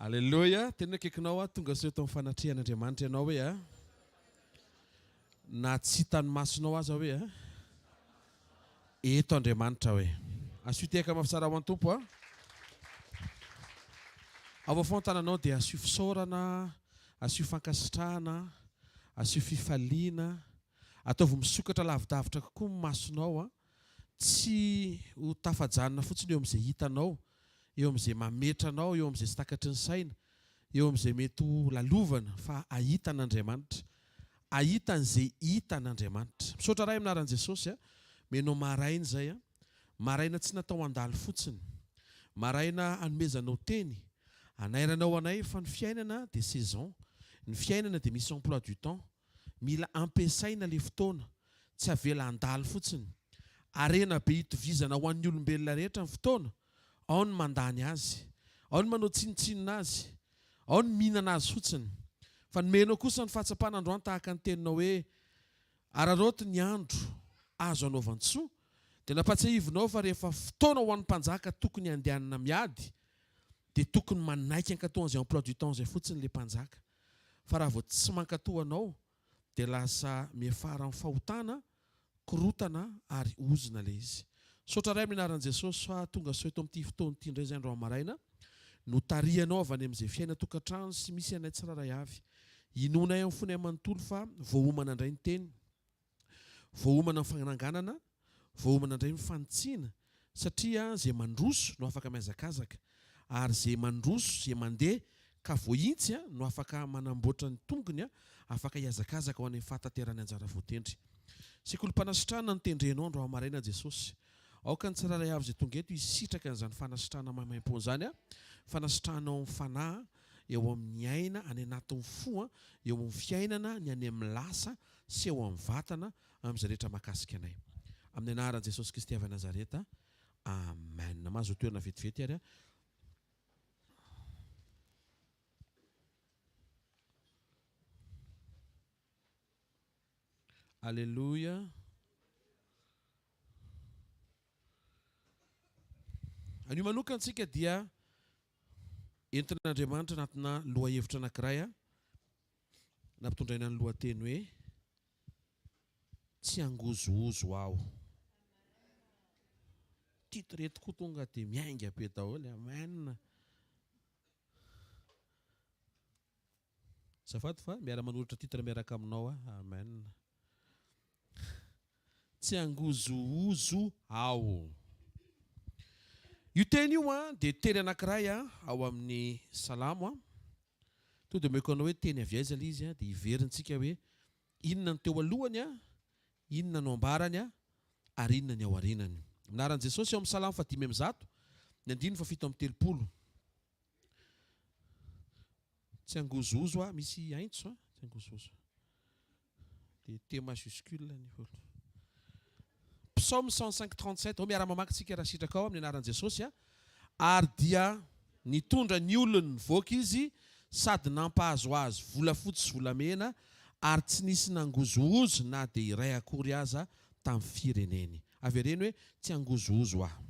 Alléluia, tena kekinao tonga soa tao fanatrehan'Andriamanitra ianao hoe na tsy hitany masonao aza hoe eto Andriamanitra hoe. Asio teka mafitsara ho an-tompo Avao fontananao dia asio fisaorana, asio fankasitrahana, asio fifaliana, ataovy misokatra lavidavitra kokoa ny masonao tsy ho tafajanona fotsiny eo amin'izay hitanao, eo amin'izay mametranao, eo amin'izay tsy takatry ny saina, eo amin'izay mety ho lalovana fa ahitan'Andriamanitra, ahitan'izay hitan'Andriamanitra. Misaotra ray aminaran'i Jesosy menao maraina zay maraina tsy natao andalo fotsiny, maraina anomezanao teny, anairanao anay fa ny fiainana dia saison, ny fiainana dia misy emploi du temps, mila ampiasaina le fotoana, tsy avela andalo fotsiny. Arena be hitovizana ho an'ny olombelona rehetra ny fotoana, ao ny mandany azy, ao ny manao tsinitsinina azy, ao ny mihinana azy fotsiny. Fa nomenao kosa ny fahatsapana androany tahaka ny teninao hoe araroty ny andro azo anaovan-tsoa, dia nampatsiahivinao fa rehefa fotoana ho an'ny mpanjaka tokony andehanana miady, dia tokony manaiky ankatoa an'izay emploi du temps zay fotsiny le mpanjaka. Fa raha vao tsy mankatoa anao dia lasa miafara amin'ny fahotana, korotana ary ozona le izy. Saotra ray amin'ny anaran'i Jesosy fa tonga soa eto amin'ity fotoana ity indray izay andro amaraina, no tarihanao avy any amin'izay fiaina tokantrano sy misy anay tsiraray avy. Inonay amin'ny fonay manontolo fa voahomana indray ny teny, voahomana ny fananganana, voahomana indray ny fanitsiana, satria izay mandroso no afaka mihazakazaka, ary izay mandroso, izay mandeha ka voahintsy no afaka manamboatra ny tongony, afaka hiazakazaka ho an'ny fahatanterany anjara voatendry. Sekoly fanasitranana ny tendrenao andro amaraina Jesosy. Aoka ny tsiraray avy izay tonga eto hisitraka an'izany fanasitrahana maimaimpony izany, fanasitranao amin'ny fanahy, eo amin'ny aina, any anatin'ny fo, eo amin'ny fiainana, ny any amin'ny lasa sy eo amin'ny vatana amin'izay rehetra mahakasika anay. Amin'ny anaran'i Jesosy Kristy avy Nazareta. Amen. Mahazo toerana vetivety ary. Alléluia. Anio manokana antsika dia entin'Andriamanitra anatina lohahevitra anankiray nampitondraina ny lohateny hoe tsy angozohozo aho. Titre reto koa tonga dia miainga be daholo. Amen. Zafady fa miara-manolotra titre miaraka aminao. Amen. Tsy angozohozo aho. Io teny io dia teny anankiray ao amin'ny salamo. To dia meko anao hoe teny avy aiza ilay izy dia iverintsika hoe inona ny teo alohany, inona no ambarany ary inona ny ao aorianany. Anaran'i Jesosy eo amin'ny salamo 5:1, ny 7:30. Tsy angozohozo misy aintso tsy angozohozo. Dia T majuscule ny folo. Psaume 105:37, ao miara-mamaky raha sitraka ao amin'ny anaran'i Jesosy. Ary dia nitondra ny olony nivoaka izy, sady nampahazoazo volafotsy sy volamena, ary tsy nisy nangozohozo na dia iray akory aza tamin'ny fireneny. Avy ireny hoe tsy angozohozo aho.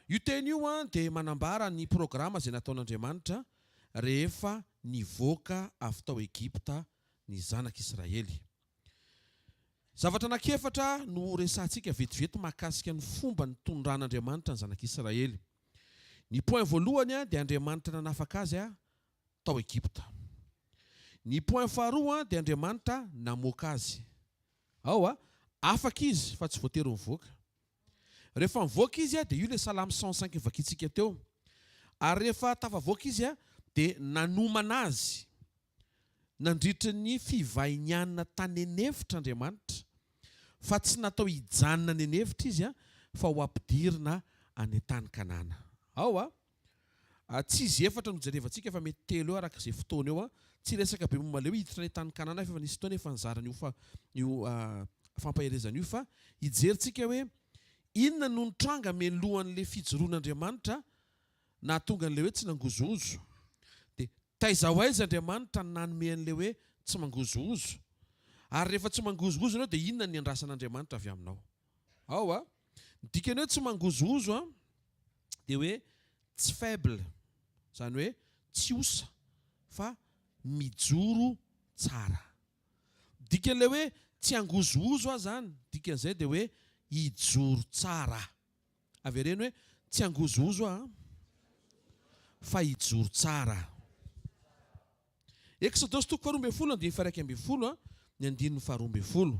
Io teny io dia manambara ny programa izay nataon'Andriamanitra rehefa nivoaka avy tao Egipta ny zanak'Israely. Zavatra anankiefatra no resantsika vetivety mahakasika ny fomba ny tondran'Andriamanitra ny zanak'Israely. Ny point voalohany dia Andriamanitra nanafaka azy tao Egipta. Ny point faharoa dia Andriamanitra namoaka azy. Ao afaka izy fa tsy voatery mivoaka. Rehefa mivoaka izy dia io ilay salamo 105 vakitsika teo. Ary rehefa tafavoaka izy dia nanomana azy nandritra ny fivainianana tany enefitra Andriamanitra, fa tsy natao hijanona ny enefitra izy fa ho ampidirina any tany Kanana. Ao tsy izy efatra no jerevantsika fa mety telo eo araka izay fotoana eo. Tsy resaka be momba leo hiditra ny tany Kanana fa nisy fotoana efa nizarana io fampaherezana io, fa hijerentsika hoe inona no nitranga mialohan'ilay fijoroan'Andriamanitra na tonga an'ilay hoe tsy nangozohozo. Dia taiza ho aiza Andriamanitra nanome an'ilay hoe tsy mangozohozo. Ary rehefa tsy mangozohozo ianao dia inona ny andrasan'Andriamanitra avy aminao. Ao ny dikany hoe tsy mangozohozo dia hoe tsy faible, Zany hoe tsy osa fa mijoro tsara. Dikan'ilay hoe tsy angozozo aho zany, dikan'izay dia hoe hijoro tsara. Avereny hoe tsy angozozo aho fa hijoro tsara. Exodus 2:12, ny 9:12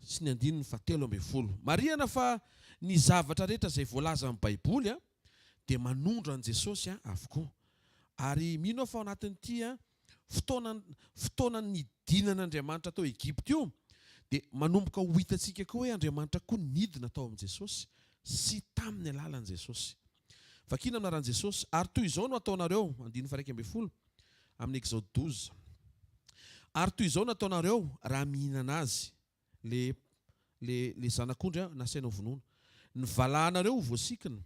sy ny 9:13. Marihana fa ny zavatra rehetra izay voalaza amin'ny Baiboly dia manondro an Jesosy avokoa. Ary mino fa ao anatin'ity fotoana nidinan'Andriamanitra tao Egypta io, dia manomboka ho hitantsika koa hoe Andriamanitra koa nidina tao amin'ny Jesosy sy tamin'ny alalan'i Jesosy. Vakina amin'ny anaran'i Jesosy. Ary toy izao no ataonareo, 1:12 amin'ny Exode 12. Ary toy izao no ataonareo raha mihinana azy, le zanak'ondry nasaina vonoana. Ny valahanareo ho voasikina,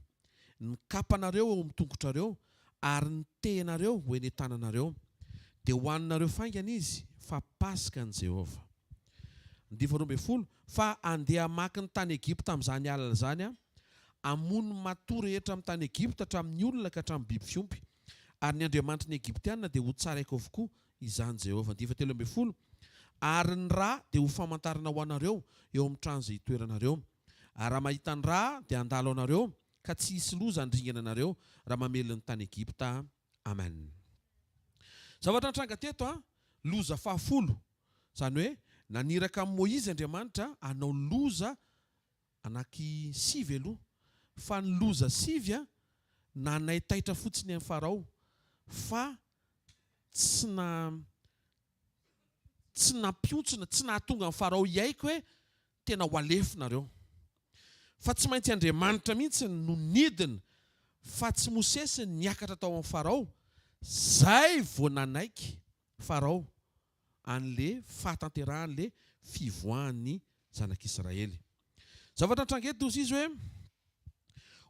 ny kapanareo eo amin'ny tongotrareo, ary ny tehinareo ho eny tananareo. Dia hohaninareo faingana izy, fa Pasika an' Jehova. 12 Fa andeha hamaky ny tany Egypta amin'izany alina zany hamono matoa rehetra amin'ny tany Egypta hatramin'ny olona ka hatramin'ny biby fiompy. Ary ny Andriamanitra ny Egyptianina dia ho tsaraiko avokoa izany Jehova. 13 Ary ny rà dia ho famantarana ho anareo eo amin'ny trano izay hitoeranareo. Ary raha mahita ny rà dia handalo anareo, ka tsy hisy loza handringana anareo raha mamelona ny tany Egypta. Amen. Zavatra nitranga teto loza fahafolo. Zany hoe naniraka amin'ny Moïse Andriamanitra hanao loza anaky 7 aloha. Fa ny loza 7 nanaitaitra fotsiny amin'ny Farao, fa tsy nampiontsona, tsy nahatonga amin'ny Farao hiaiko hoe tena ho alefinareo. Fa tsy maintsy Andriamanitra mihitsy no nidina, fa tsy Mosesy niakatra tao amin'ny Farao, zay vao nanaiky Farao an'le fahatanteran'le fivoahan'ny zanak'Israely. Zavatra trangeto ozy izy hoe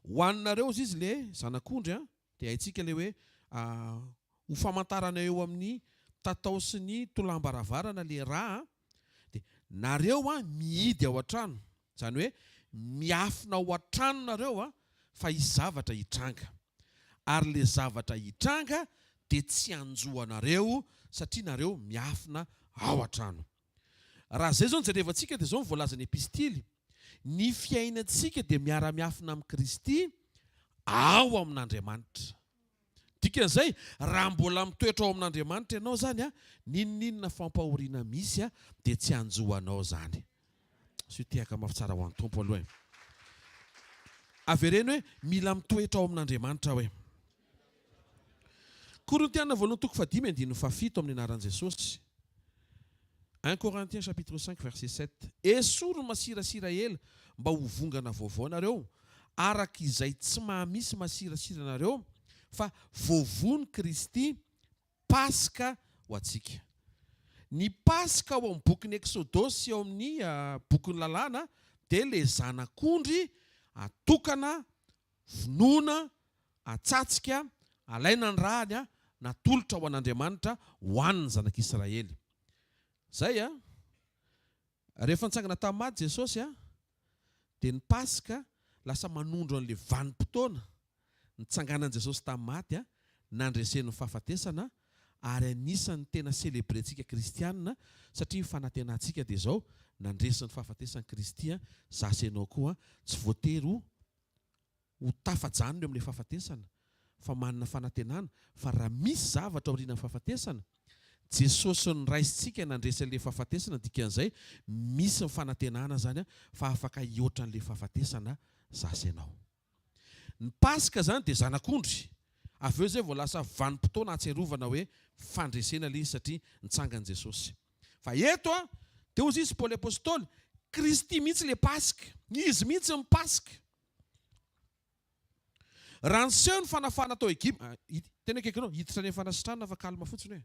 hoaninareo izy le zanak'ondry dia haitsika le hoe ho famantarana eo amin'ny tatao sy ny tolambaravarana le rà, dia nareo mihidy ao an-trano. Zany hoe miafina ao an-trano nareo fa hisy zavatra hitranga. Ary le zavatra hitranga dia tsy anjoanareo satria nareo miafina ao an-trano. Raha zay zao nijerevantsika dia zao voalaza ny epistily. Ny fiainantsika dia miara-miafina amin'ny Kristy ao amin'Andriamanitra. Dikan'izay raha mbola mitoetra ao amin'Andriamanitra ianao zany ninninona fampahoriana misy dia tsy anjoanao zany. Sy tiaka mafy tsara ho an'ny tompo aloha. Avereny hoe mila mitoetra ao amin'Andriamanitra hoe. Korintiana 5:7 amin'ny anaran'i Jesosy. 1 Corinthiens chapitre 5 verset 7. Esoro masirasira ela mba ho vongana vaovao nareo, araka izay tsy mahamisy masirasira nareo, fa voavony Kristy Pasika ho antsika. Ny Pasika ao amin'ny bokin'ny Exodosy eo amin'ny bokin'ny lalàna dia le zanak'ondry atokana, vonoana, atsatsika, alaina ny rahany, natolotra ho an'Andriamanitra ho an'ny zanak'Israely. Zay rehefa nitsangana tamin'ny maty Jesosy dia ny Pasika lasa manondro an'le vanim-potoana nitsanganan'i Jesosy tamin'ny maty nandresen'ny fahafatesana, ary anisan'ny tena selebrentsika kristianina satria fanantenantsika dia zao nandresin'ny fahafatesan'i Kristy. Zasy ianao koa tsy voatery ho tafajanona eo amin'ilay fahafatesana fa manana fanantenana, fa raha misy zavatra aorian'ny fahafatesana, Jesosy ny raisitsika nandresan'ilay fahafatesana, dikan'izay misy ny fanantenana zany fa afaka hihoatra an'ilay fahafatesana zasy ianao. Ny Pasika zany dia zanak'ondry. Avy eo zay vao lasa vanim-potoana atserovana hoe fandresena ilay izy satria nitsangan'i Jesosy. Fa eto dia hozy izy Paoly apôstôly, Kristy mihitsy le Pasika, izy mihitsy ny Pasika. Raha niseho ny fanafana tao Egypta, tena akaikinao hiditra ny fanasitranana fa kalma fotsiny hoe.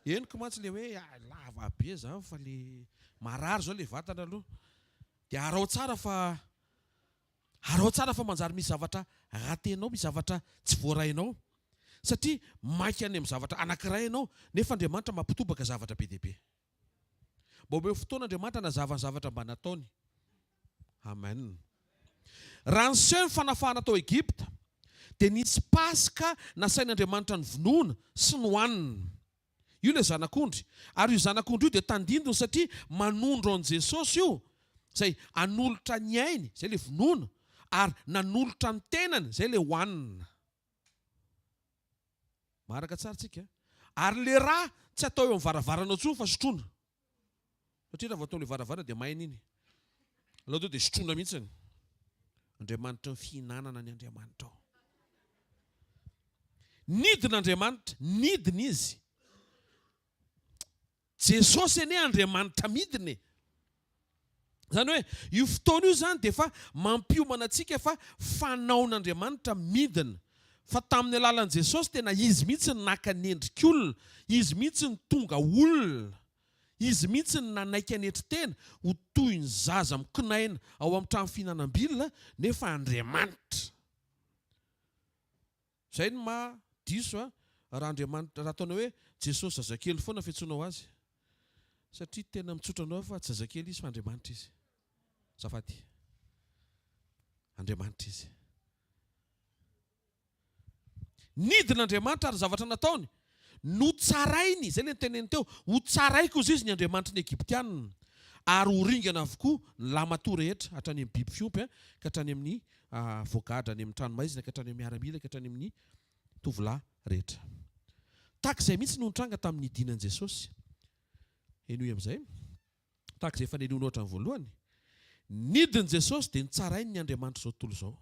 Henoko mantsy le hoe lava be zao fa le marary zao le vatana aloha. Dia arao tsara fa manjary misy zavatra ratenao, misy zavatra tsy voarainao. Satria maika any amin'ny zavatra anankiray ianao, nefa Andriamanitra mampitobaka zavatra be dia be. Mba eo fotoana Andriamanitra nazava ny zavatra mba nataony. Amen. Raha niseho ny fanafana tao Egypta dia nisy pasika nasain'Andriamanitra ny vonoana sy ny hohanina. Io ilay zanak'ondry. Ary io zanak'ondry io dia tandindony satria manondro an' Jesosy io, izay anolotra ny ainy, izay ilay vonoana, ary nanolotra ny tenany, izay ilay hohanina. Maraka tsara tsika. Ary ilay raha tsy atao eo amin'ny varavarana intsony fa sotroina. Satria raha vao atao ilay varavarana dia maina iny. Alao dia sotroina mihitsiny. Andriamanitra ny fihinanana ny Andriamanitra ao. Nidin'Andriamanitra, nidina izy. Jesosy anie Andriamanitra midiny. Zany hoe io fotoana io zany dia efa mampiomana antsika fa fanaon'Andriamanitra midina. Fa tamin'ny alalan'i Jesosy tena izy mihitsy ny naka nendrik'olona, izy mihitsy ny tonga olona, izy mihitsy ny nanaiky anetri-tena ho toy ny zaza mikinaina ao amin'ny trano fihinanam-bilona nefa Andriamanitra. Izay no mahadiso raha Andriamanitra, raha ataonao hoe Jesosy zazakely foana fiantsoanao azy. Satria tena mitsotra anao fa tsy zazakely izy fa Andriamanitra izy. Zafady. Andriamanitra izy. Nidin'Andriamanitra ary zavatra nataony. Notsarainy, izay ilay teneny teo, ho tsaraiko izy ny Andriamanitra ny Egiptianina. Ary ho ringana avokoa ny lamatoa rehetra, hatrany amin'ny biby fiompy, ka hatrany amin'ny voagadra, any amin'ny tranomaizina, ka hatrany amin'ny miaramila, ka hatrany amin'ny tovolahy rehetra. Takizay mihitsy no nitranga tamin'ny idinan'i Jesosy. Enoy amin'izay. Takizay efa nenoina ohatrany voalohany. Nidin'i Jesosy dia nitsarainy ny Andriamanitra izao tontolo izao.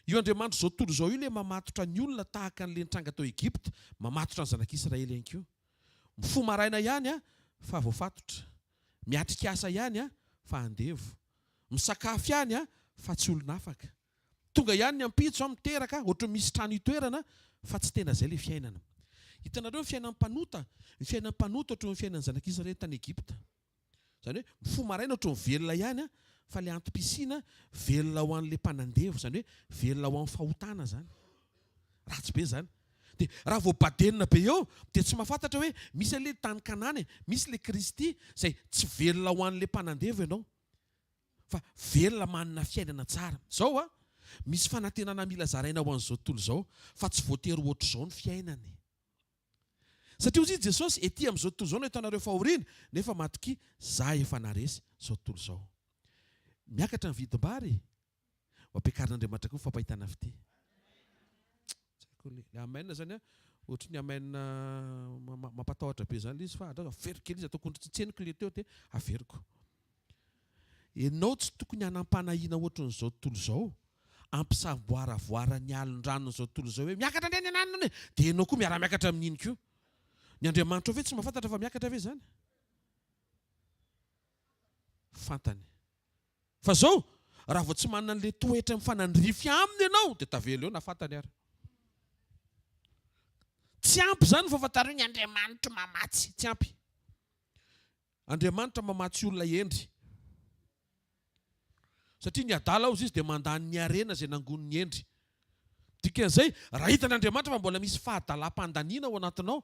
Io Andriamanitra izao tontolo izao io ilay mamatotra ny olona tahaka an'ilay nitranga tao Egipta, mamatotra ny zanak'Israely ihany koa. Mifoha maraina ihany fa voafatotra. Miatrika asa ihany fa andevo. Misakafo ihany fa tsy olona afaka. Tonga ihany ny ampitso miteraka, ohatry misy trano itoerana fa tsy tena izay ilay fiainana. Hitanareo ny fiainan'ny mpanota, ny fiainan'ny mpanota ohatry ny fiainan'ny zanak'Israely tany Egipta. Zany hoe mifoha maraina ohatry ny velona ihany fa ilay antom-pisina velona ho an'ilay mpanandevo, zany hoe velona ho an'ny fahotana zany. Ratsy be zany. Dia raha vao badenina be eo dia tsy mahafantatra hoe misy ilay tany Kanana, misy ilay Kristy izay tsy velona ho an'ilay mpanandevo ianao. Fa velona manana fiainana tsara. Zao misy fanantenana mila zaraina ho an'izao tontolo izao, fa tsy voatery ohatr'izao ny fiainany. Satria hozy Jesosy ety amin'izao tontolo izao no hitanareo fahoriana, nefa matoki za efa naresy izao tontolo izao. Miakatra ny vidim-bary, ampiakarin'Andriamanitra koa fampahitana fity. Sekoly. Amen zany ohatry ny amen mampatahotra be zany izy fa averiko kely izy ataoko tseniko le teo dia averiko. Ianao tsy tokony hanam-panahiana ohatran'izao tontolo izao, ampisavoaravoara ny alon-drano izao tontolo izao hoe miakatra indray ny ananiny, dia ianao koa miara-miakatra amin'iny koa. Ny Andriamanitra ve tsy mahafantatra fa miakatra ve zany? Fantany. Fa zao, raha vao tsy manana an'ilay toetra mifanandrify aminy ianao, dia tavela eo na fantany ary. Tsy ampy zany fahafantareo ny Andriamanitra mamatsy, tsy ampy. Andriamanitra mamatsy olona endry. Satria ny adala izy dia mandany ny arena izay nangono ny endry. Dikan'izay, raha hitan'Andriamanitra fa mbola misy fahadalam-pandaniana ao anatinao,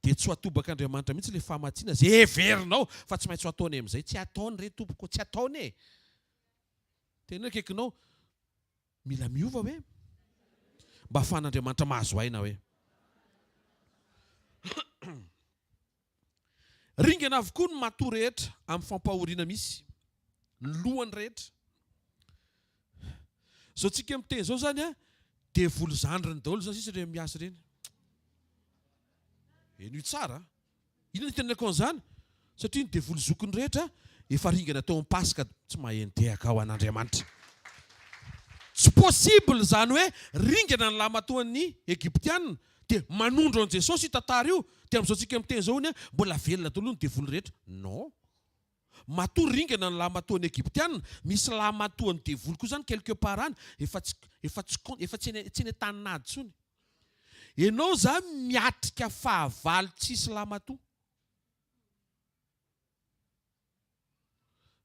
dia tsy ho atobak'Andriamanitra mihitsy ilay fahamatsiana izay heverinao fa tsy maintsy ho ataony amin'izay. Tsy ataony re tompoko, tsy ataony e. Tena akaikinao, mila miova hoe? Mba ahafahan'Andriamanitra mahazo aina hoe. Ringana avokoa ny matoa rehetra amin'ny fampahoriana misy. Ny lohany rehetra. Zao tsika miteny zao zany dia volo zandriny daholo zany sisa ireo miasa ireny. Eny tsara. Inona ny tenenako an'izany? Satria ny devolo zokiny rehetra efa ringana tao amin'ny Pasika tsy mahentehaka ao an'Andriamanitra. Tsy possible zany hoe ringana ny lamatoan'ny Egiptianina dia manondro an' Jesosy tantara io dia amin'izao tsika miteny zao ony mbola velona daholo ny devolo rehetra. Non. Matoa ringana ny lamatoan'ny Egiptianina, misy lamatoan'ny devolo koa zany quelque part any efa tsy eny taninady tsony. Ianao zany miatrika fahavalo tsisy lamatoa.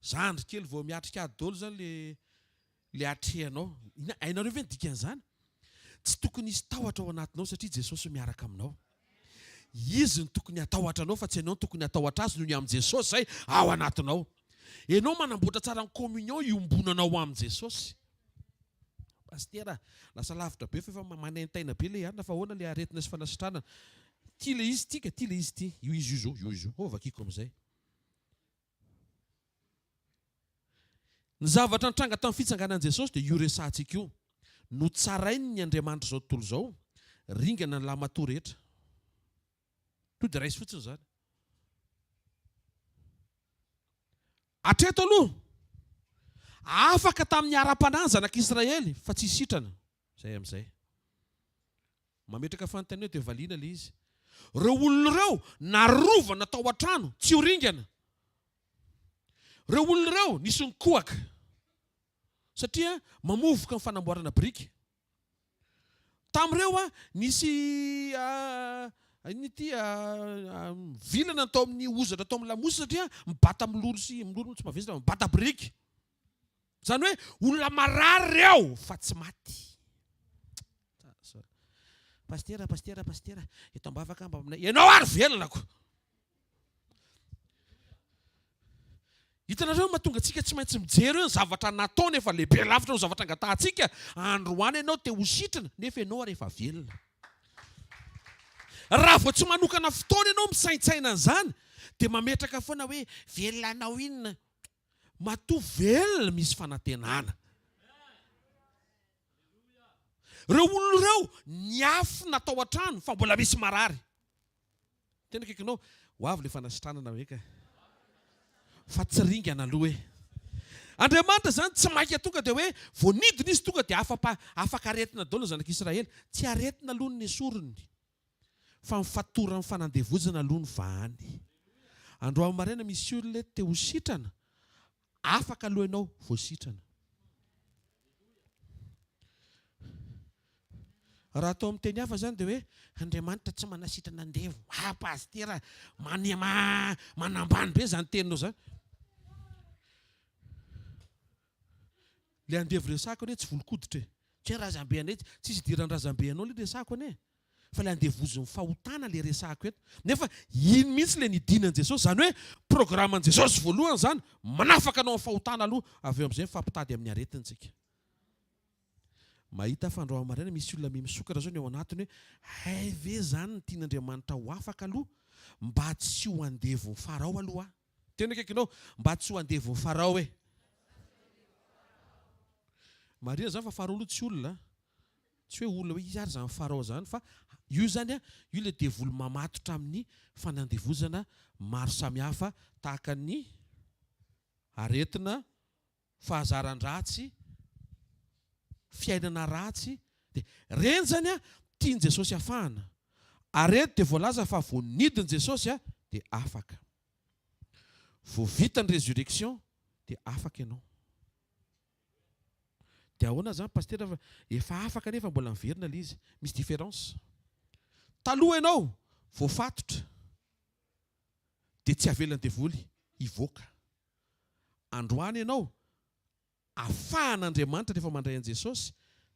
Zandry kely vao miatrika ady daholo zany le atrehanao. Hainareo ve ny dikan'izany? Tsy tokony hisy tahotra ao anatinao satria Jesosy miaraka aminao. Izy ny tokony hatahotra anao fa tsy ianao ny tokony hatahotra azy noho ny amin'i Jesosy izay ao anatinao. Ianao manamboatra tsara ny communion iombonanao amin'i Jesosy. Pastera, lasa lavitra be fa manentaina be le ihany fa ahoana le aretina sy fanasitranana. Ty le izy tika, ty le izy ty. Io izy io. Vakiko am'izay. Ny zavatra nitranga tamin'ny fitsanganan Jesosy dia io resantsika io. Notsarainy ny Andriamanitra zao tontolo zao, ringana ny lamatoa rehetra. To dia raisy fotsiny zany. Hatreto aloha, afaka tamin'ny ara-panahy zanak'Israely fa tsy sitrana. Zay amin'izay. Mametraka fanontaniana dia valiana le izy. Reo olona reo narovana tao an-trano, tsy ho ringana. Reo olona reo nisy nikohaka. Satria mamovoka ny fanamboarana biriky. Tamin'ireo nisy vilana atao amin'ny ozatra atao amin'ny lamosy satria mibata amin'ny lolo sy tsy mavezitra mibata biriky. Zany hoe olona marary reo fa tsy maty. Pastera, eto ambavaka mba aminay. Ianao ary velonako. Hitanareo mahatonga antsika tsy maintsy mijery hoe zavatra natao nefa lehibe lavitra no zavatra angatantsika. Androany ianao te ho sitrana nefa ianao rehefa velona. Raha vao tsy manokana fotoana ianao misaintsaina an'izany dia mametraka foana hoe velona anao inona. Matoa velona misy fanantenana. Reo olona reo niafina tao an-trano fa mbola misy marary. Tena kaikinao, ho avy le fanasitranana hoe ka. Fa tsy ringana aloha hoe. Andriamanitra zany tsy mainka tonga dia hoe voanidina izy tonga dia afaka aretina daholo ny zanak'Israely. Tsy aretina aloha ny esorony. Fa mifatora amin'ny fanandevozana aloha ny vahany. Androany maraina misy olona te ho sitrana. Afaka aloha ianao voasitrana. Raha atao amin'ny teny hafa zany dia hoe Andriamanitra tsy manasitrana andevo. Pastera manambany be zany teninao zany. Le andevo resako ane tsy volokoditra. Tsy hoe razambe ane tsisy idiran'ny razambe anao le resako ane. Fa le andevozon'ny fahotana le resako eto. Nefa iny mihitsy le nidinan Jesosy. Zany hoe programan Jesosy voalohany zany manafaka anao amin'ny fahotana aloha. Avy eo amin'izay fampitady amin'ny aretintsika. Mahita fa androany maraina misy olona misokatra zao ny ao anatiny hoe hay ve zany ny tian'Andriamanitra ho afaka aloha mba tsy ho andevon'ny Farao aloha. Tena kaikinao mba tsy ho andevon'ny Farao e. Maria zany fa Farao aloha tsy olona. Tsy hoe olona hoe izy ary zany Farao zany fa io zany io le devolo mamatotra amin'ny fanandevozana maro samihafa tahaka ny aretina, fahazaran-dratsy, fiainana ratsy. Dia reny zany tiany Jesosy afahana. Arety dia voalaza fa voanidin Jesosy dia afaka. Vao vita ny résurrection dia afaka ianao. Dia ahoana zany pastera efa afaka nefa mbola miverina le izy. Misy différence. Taloha ianao voafatotra dia tsy avelany devoly hivoaka. Androany ianao afahan'Andriamanitra rehefa mandray an Jesosy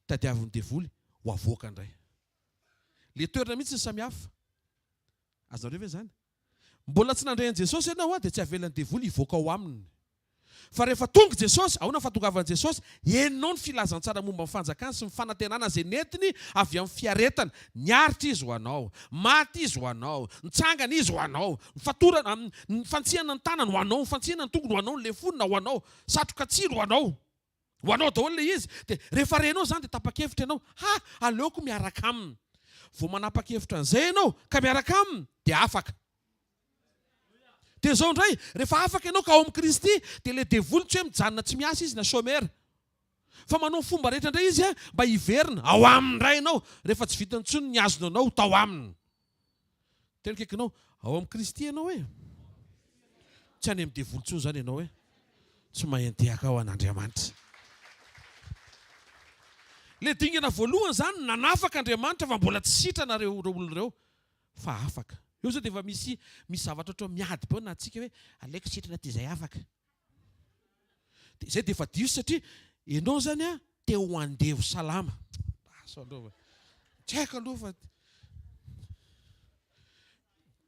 tadiavin'ny devoly ho avoaka indray. Le toerana mihitsy ny samihafa. Azonareo ve zany? Mbola tsy nandray an Jesosy ianao dia tsy avelany devoly hivoaka ao aminy. Fa rehefa tonga Jesosy, ahoana fahatongavan'i Jesosy, henonao ny filazantsara momba ny fanjakana sy ny fanantenana izay nentiny avy amin'ny fiaretana. Niaritra izy ho anao, maty izy ho anao, nitsangana izy ho anao, ny fantsihana ny tanana ho anao, ny fantsihana ny tongony ho anao, ny lefonina ho anao, satroka tsilo ho anao. Ho anao daholo le izy. Dia rehefa renao zany dia tapa-kevitra ianao, aleoko miaraka aminy. Vao manapa-kevitra an'izay ianao ka miaraka aminy dia afaka. Dia zao indray, rehefa afaka ianao ka ao amin'ny Kristy dia le devoly tsy hoe mijanona tsy miasa izy na chômera. Fa manao fomba rehetra indray izy mba hiverina ao aminy indray ianao. Rehefa tsy vitany intsony ny azony anao tao aminy. Tena kaikinao, ao amin'ny Kristy ianao hoe. Tsy any amin'ny devoly intsony zany ianao hoe. Tsy mahendehaka ao an'Andriamanitra. Le dingana voalohany zany nanafaka Andriamanitra fa mbola tsy sitrana reo olona reo fa afaka. Eo zao dia efa misy zavatra ohatran'ny miady be na antsika hoe aleoko sitrana ty izay afaka. Izay dia efa diso satria ianao zany te ho andevo salama. Tsy haiko aloha fa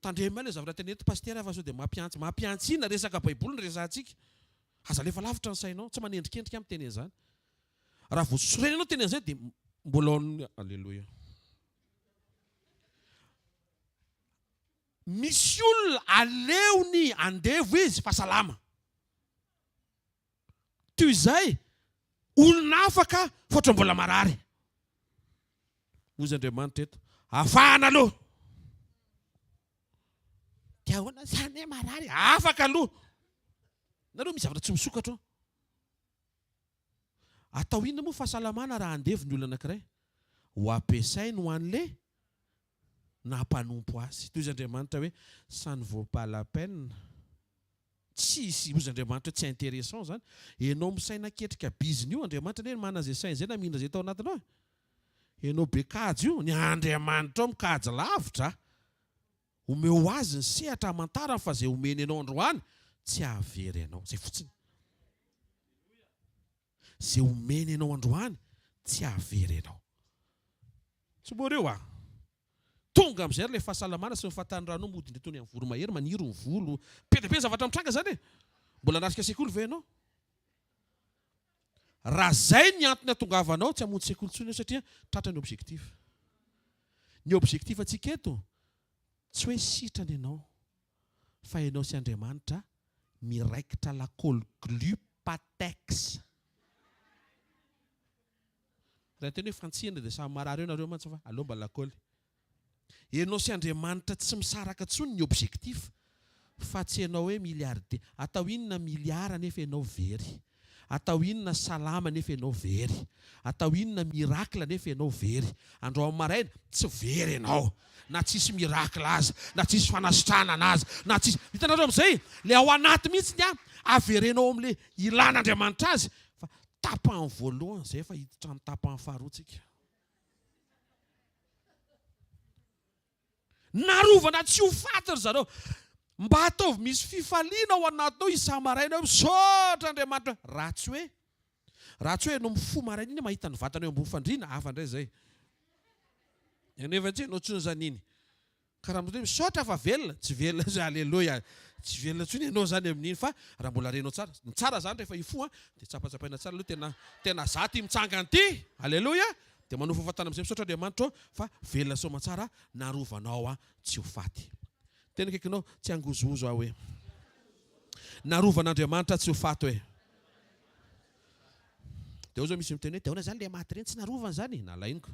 tandremo le zavatra teny eto pastera fa sao dia mampiantsina resaka baiboly ny resantsika. Aza lefa lavitra ny sainao, tsy manendrikendrika amin'ny teny izany. Raha voasorena anao teny an'izay dia mbola alleloia. Misy olona aleony andevo izy fa salama. Toy izay olona afaka fotra mbola marary. Ozy Andriamanitra eto, afahana aloha. Dia ahoana zany marary? Afaka aloha. Nareo misy zavatra tsy misokatra. Atao inona moa fahasalamana raha andevo ny olona anankiray? Ho ampiasainy ho an'le nampanompo azy. Toy izy Andriamanitra hoe ça ne vaut pas la peine. Tsisy ozy Andriamanitra tsy intéressant zany. Enao misaina ketrika biziny io Andriamanitra ne mana zay saina zay na mihina zay tao anatinao. Enao be kajy io, ny Andriamanitra mikajy lavitra. Omeo azy ny sehatra amantarany fa zay omeny anao androany tsy hahavery anao. Zay fotsiny. Zay omeny anao androany tsy hahavery anao. Tsy boreo ah. Tonga amin'izay ilay fahasalamana sy ny fahatanranao modiny tony amin'ny voromahery maniry ny volo. Be zavatra mitranga zany e. Mbola nasika sekoly ve ianao? Raha zay ny antony atongavanao tsy hamonjy sekoly intsony satria tratra ny objectif. Ny objectif antsika eto tsy hoe sitrana ianao fa ianao sy Andriamanitra miraikitra la colglupatex. Raha teny hoe fantsihana dia samy marary eo nareo mantsy fa aleo mba lakoly. Ianao sy Andriamanitra tsy misaraka intsony ny objectif fa tsy ianao hoe miliarde. Atao inona miliara nefa ianao very. Atao inona salama nefa ianao very. Atao inona mirakla nefa ianao very. Andro amin'ny maraina tsy very ianao. Na tsisy mirakla azy, na tsisy fanasitranana azy, na tsisy. Hitanareo amin'izay, le ao anaty mihitsy ny averenao amin'le ilan'Andriamanitra azy. Fa tapany voalohany izay fa hiditra ny tapany faharoa tsika. Narovana tsy ho faty ry zareo. Mba ataovy misy fifaliana ao anatinao isa-maraina hoe misaotra Andriamanitra. Ratsy hoe no mifo maraina iny mahita ny vatana eo ambony fandriana hafa indray izay. Nefa tsy no tsony zany iny. Karaha hoe misaotra fa velona, tsy velona zay alleloia. Tsy velona tsony ianao zany amin'iny fa raha mbola renao tsara. Ny tsara zany rehefa ifo dia tsapatsapaina tsara aloha tena zaty mitsangana ty. Alleloia. Dia manofa fahatana amin'izay misaotra Andriamanitra fa velona soamantsara narovanao tsy ho faty. Tena kaikinao tsy angozozo aho hoe narovan'Andriamanitra tsy ho faty hoe. Dia zao misy miteny hoe dia ahoana zany le maty reny tsy narovana zany nalainiko.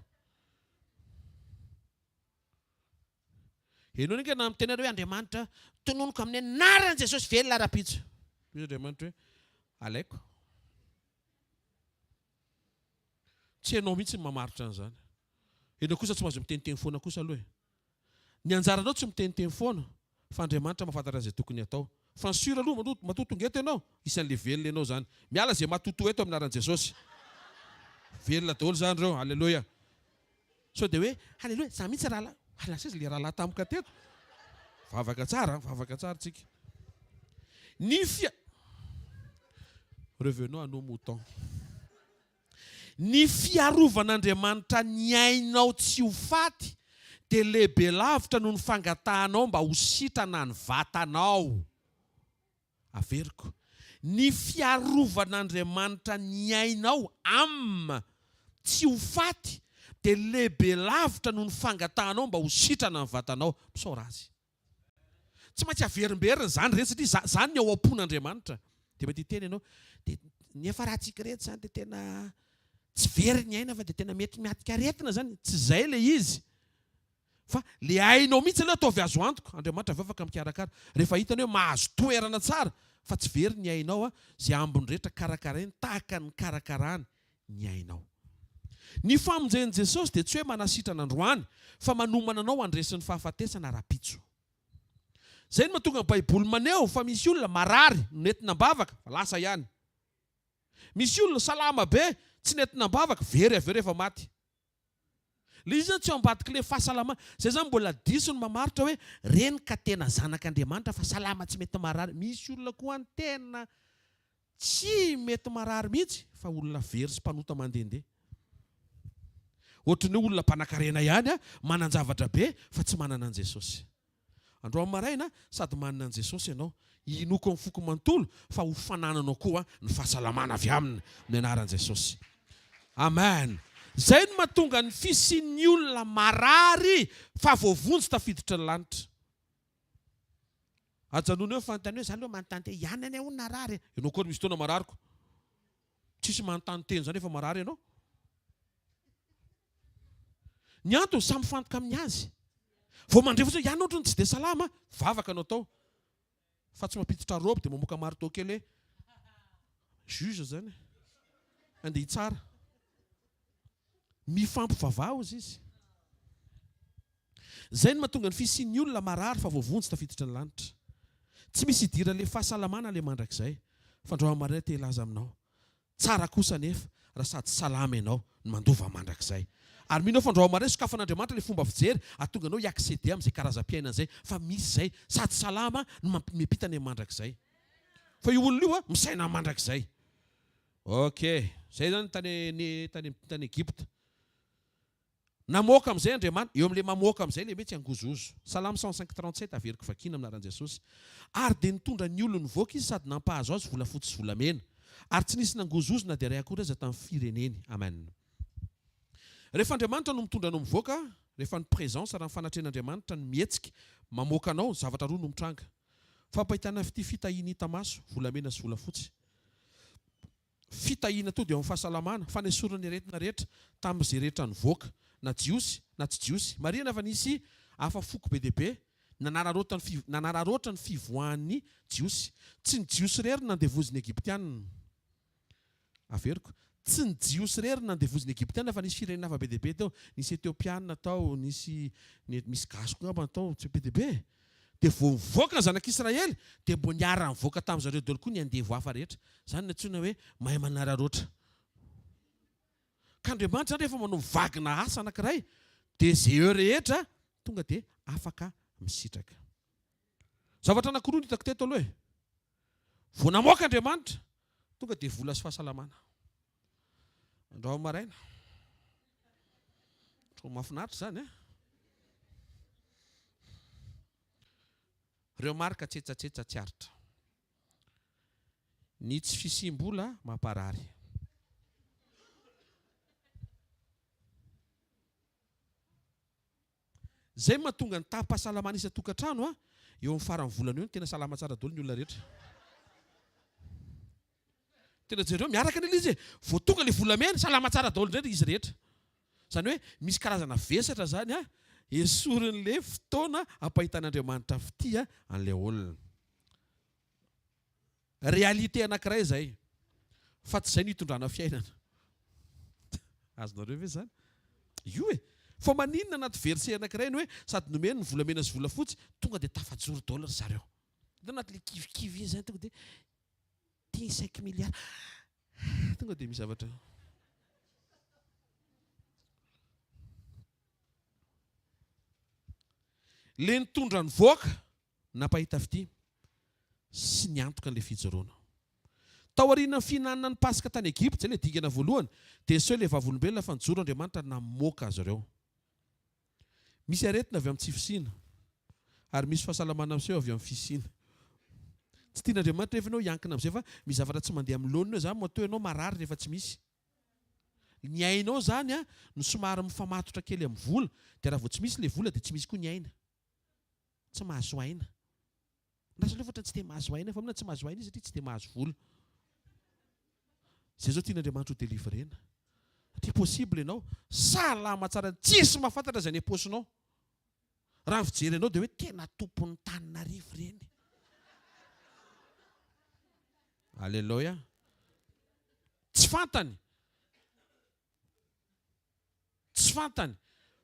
Ianao nge na miteny hoe Andriamanitra tononoko amin'ny anaran'i Jesosy velona ara-pitso. Misy Andriamanitra hoe alaiko. Tsy ianao mihitsy ny mamaritra an'izany. Ianao kosa tsy mahazo miteniteny foana kosa aloha. Ny anjaranao tsy miteniteny foana fa Andriamanitra mahafantatra izay tokony atao. Fa ny sura aloha matotonga eto ianao isan'le velona ianao zany. Miala izay matoto eto amin'ny anaran'i Jesosy. Velona daholo zany ireo. Alleloia. So dia hoe alleloia. Za mihitsy rahala. Lasa izy le rahala tampoka teto. Vavaka tsara tsika. Revenons à nos moutons. Ny fiarovan'Andriamanitra ny ainao tsy ho faty dia lehibe lavitra noho ny fangatahanao mba ho sitrana ny vatanao. Averiko. Ny fiarovan'Andriamanitra ny ainao tsy ho faty dia lehibe lavitra noho ny fangatahanao mba ho sitrana ny vatanao. Misaora azy. Tsy maintsy averimberina zany rehetra satria zany ny ao am-pon'Andriamanitra. Dia mety hiteny ianao dia nefa raha tsika rehetra zany dia tena tsy very ny aina fa dia tena mety miatika aretina zany. Tsy izay le izy. Fa le ainao mihitsy aloha ataovy azo antoka. Andriamanitra avy afaka mikarakara. Rehefa hitany hoe mahazo toerana tsara fa tsy very ny ainao izay ambiny rehetra karakarainy tahaka ny karakarany ny ainao. Ny famonjen'i Jesosy dia tsy hoe manasitrana androany fa manomana anao andresin'ny fahafatesana ara-pitso. Zay no mahatonga ny Baiboly maneho fa misy olona marary nentina ambavaka fa lasa ihany. Misy olona salama be tsy nentina ambavaka very avy rehefa maty. Le izy tsy ambadika le fahasalamana. Zay zany mbola diso ny mamaritra hoe reny ka tena zanak'Andriamanitra fa salama tsy mety marary. Misy olona koa ny tena tsy mety marary mihitsy fa olona very sy mpanota mandehandeha. Ohatran'ny olona mpanan-karena ihany manan-javatra be fa tsy manana an Jesosy. Andro amin'ny maraina sady manana an Jesosy ianao, inoko amin'ny foko manontolo fa ho fanananao koa ny fahasalamana avy aminy ny anaran'i Jesosy. Amen. Zay no mahatonga ny fisian'ny olona marary fa voavonjy tafiditra ny lanitra. Ajanona eo fantany hoe zany aloha manontany te ihany any olona rary. Ianao koa misy fotoana marariko. Tsisy manontany teny zany efa marary ianao. Ny antony samy fantoka amin'ny azy. Vao mandrefy hoe ihany ohatrany tsy dia salama, vavaka anao tao. Fa tsy mampiditra robe dia mamoaka marteau kely hoe juge zany. Andeha hitsara. Mifampivavao izy. Zay no mahatonga ny fisian'ny olona marary fa voavonjy tafiditra ny lanitra. Tsy misy idira le fahasalamana le mandrakizay. Fandrahoam-marina te hilaza aminao. Tsara kosa nefa raha sady salama ianao no mandova mandrakizay. Ary mino fandrahoam-marina sokafan'Andriamanitra le fomba fijery atonga anao hiaksede amin'izay karazam-piainana izay fa misy zay sady salama no miampitany amin'ny mandrakizay. Fa io olona io misaina amin'ny mandrakizay. Okay, zay zany tany Egypte. Namoaka amin'izay Andriamanitra, eo amin'ilay mamoaka amin'izay le mety angozozo. Salamy 105:37 averiko vakina aminaran'i Jesosy. Ary dia nitondra ny olony voaka izy sady nampahazo azy volafotsy sy volamena. Ary tsy nisy nangozozo na dia ray akory aza tamin'ny fireneny. Amen. Rehefa Andriamanitra no mitondra anao mivoaka, rehefa ny présence raha ny fanatren'Andriamanitra no mihetsika, mamoaka anao, zavatra roa no mitranga. Fampahitana ity fitahiana hita maso, volamena sy volafotsy. Fitahiana to dia amin'ny fahasalamana, fanesorana ny aretina rehetra tamin'izay rehetra ny voaka, na jiosy na tsy jiosy. Marina fa nisy hafa foko be dia be, nanararoatra ny fivoahan'ny jiosy. Tsy ny jiosy rery nandevoziny Egyptianina. Averiko. Tsy ny jiosy rery nandevoziny Egyptianina fa nisy firenena hafa be dia be tao, nisy Etiopiana tao, misy gasy koa tao, tsy be dia be. Dia vao mivoaka ny zanak'Israely, dia mbo niara mivoaka tamin'izareo daholo koa ny andevo hafa rehetra. Zany ny antsoina hoe mahay manararoatra. Ka Andriamanitra zany rehefa manao vagina asa anankiray, dia izay eo rehetra tonga dia afaka misitraka. Zavatra anankiroa no hitako teto aloha e. Vao namoaka Andriamanitra, tonga dia vola sy fahasalamana. Andraho maraina. Trao mahafinaritra zany e. Reo marika tsetsa-tsetsa tsy aritra. Ny tsy fisim-bola mamparary. Zay mahatonga ny taham-pahasalamana isan-tokantrano eo amin'ny faran'ny volana eo tena salama tsara daholo ny olona rehetra. Tena jereo miaraka an'ilay izy. Vao tonga ilay volamena salama tsara daholo indrindra izy rehetra. Zany hoe misy karazana vesatra zany esorin'ilay fotoana ampahitan'Andriamanitra fity an'ilay olona. Réalité anankiray zay. Fa tsy izay no hitondrana fiainana. Azonareo ve zany? Io e. Fa maninona anaty verset anankiray hoe sady nomena ny volamena sy volafotsy tonga dia tafajoro daholo ry zareo. Dia anaty kivikivy zany tonga dia 5 milliards. Tonga dia misy zavatra. Le nitondra ny voaka nampahita fity sy niantoka an'ilay fijoroana. Tao aoriana fihinanana ny Pasika tany Egypte, zay ilay dingana voalohany, dia sao ilay vavolombelona fa nijoro Andriamanitra namoaka azy ireo. Misy aretina avy amin'ny tsy fisiana, ary misy fahasalamana amin'izay avy amin'ny fisiana. Tsy tian'Andriamanitra rehefa ianao hiankina amin'izay fa misy zavatra tsy mandeha amin'ny laonina zany matoa ianao marary rehefa tsy misy. Ny ainao zany no somary mifamatotra kely amin'ny vola, dia raha vao tsy misy ilay vola dia tsy misy koa ny aina. Tsy mahazo aina. Ndraso ilay ohatra tsy dia mahazo aina, fa mina tsy mahazo aina izy satria tsy dia mahazo vola. Zay zao tian'Andriamanitra ho délivrena. Satria possible ianao salama tsara, tsisy mahafantatra izay ny am-paosinao. Raha fijery ianao dia hoe tena tompon'ny Tananarivo ireny. Alléluia. Tsy fantany. Tsy fantany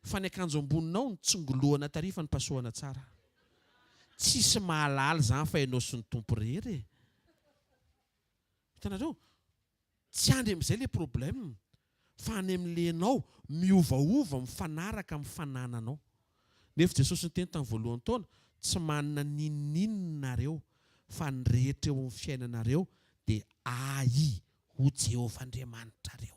fa ny akanjo amboninao ny tsongolohana tarifa ny pasohana tsara. Tsisy mahalala zany fa ianao sy ny tompo rery. Hitanareo? Tsy andry amin'izay ilay problème. Fa any amin'ilay ianao miovaova mifanaraka amin'ny fanananao. Nefa Jesosy niteny tamin'ny voalohany taona, tsy manana ninninareo fa ny rehetra eo amin'ny fiainanareo dia ai ho Jehovah-Andriamanitra.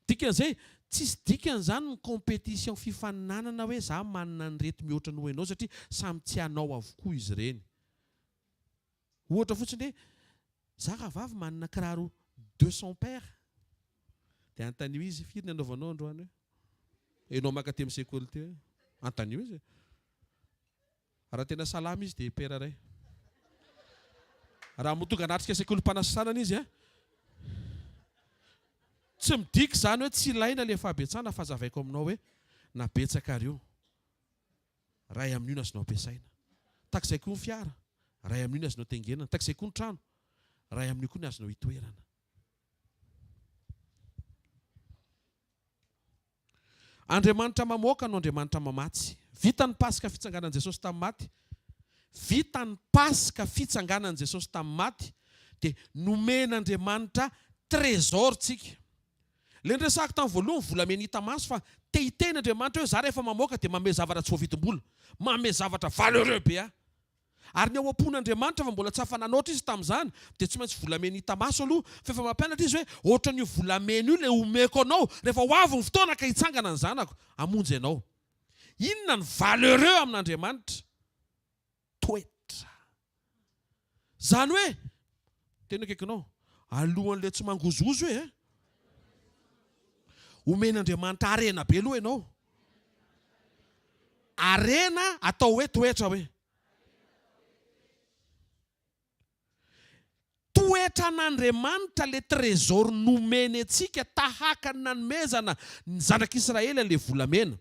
Dikan'izay, tsisy dikan'izany ny compétition fifaninanana hoe za manana ny rety mihoatra ny hoenao satria samy tsy hanao avokoa izy ireny. Ohatra fotsiny hoe za rahavavy manana kiraro 200 paires. dia antanio izy firy ny anaovanao androany hoe enao maka ty sekoly ty antanio izy raha tena salama izy dia pera ray raha motonga anatrika sekoly mpanasisanana izy tsy midika zany hoe tsy ilaina le fahabetsana fa zavaiko aminao hoe nabetsaka ry io ray amin'io nazonao ampiasaina takizay koa ny fiara ray amin'io ny azonao tengenana takizay koa ny trano ray amin'io koa ny azonao hitoerana. Andriamanitra mamoaka no Andriamanitra mamatsy. Vita ny pasika fitsanganan Jesosy tamin'ny maty. Vita ny pasika fitsanganan Jesosy tamin'ny maty dia nomen'Andriamanitra trésor-tsika. Le resaka tamin'ny voalohany volamena hita maso fa tehiteny Andriamanitra hoe za rehefa mamoaka dia manome zavatra tsy voavidim-bola, manome zavatra valeureux be ary ny ao am-pon'Andriamanitra fa mbola tsy afananoatra izy tamin'izany dia tsy maintsy volamena hita maso aloha fa efa mampianatra izy hoe ohatra ny volamena io le omeko anao rehefa ho avy ny fotoana ka hitsangana ny zanako hamonjy ianao. Inona ny valeureux amin'Andriamanitra? Toetra. Zany hoe tena akaikinao alohan'le tsy mangozozo hoe omen'Andriamanitra arena be aloha ianao. Arena atao hoe toetra hoe toetran'Andriamanitra le trésor nomeny antsika tahaka ny nanomezana ny zanak'Israely le volamena.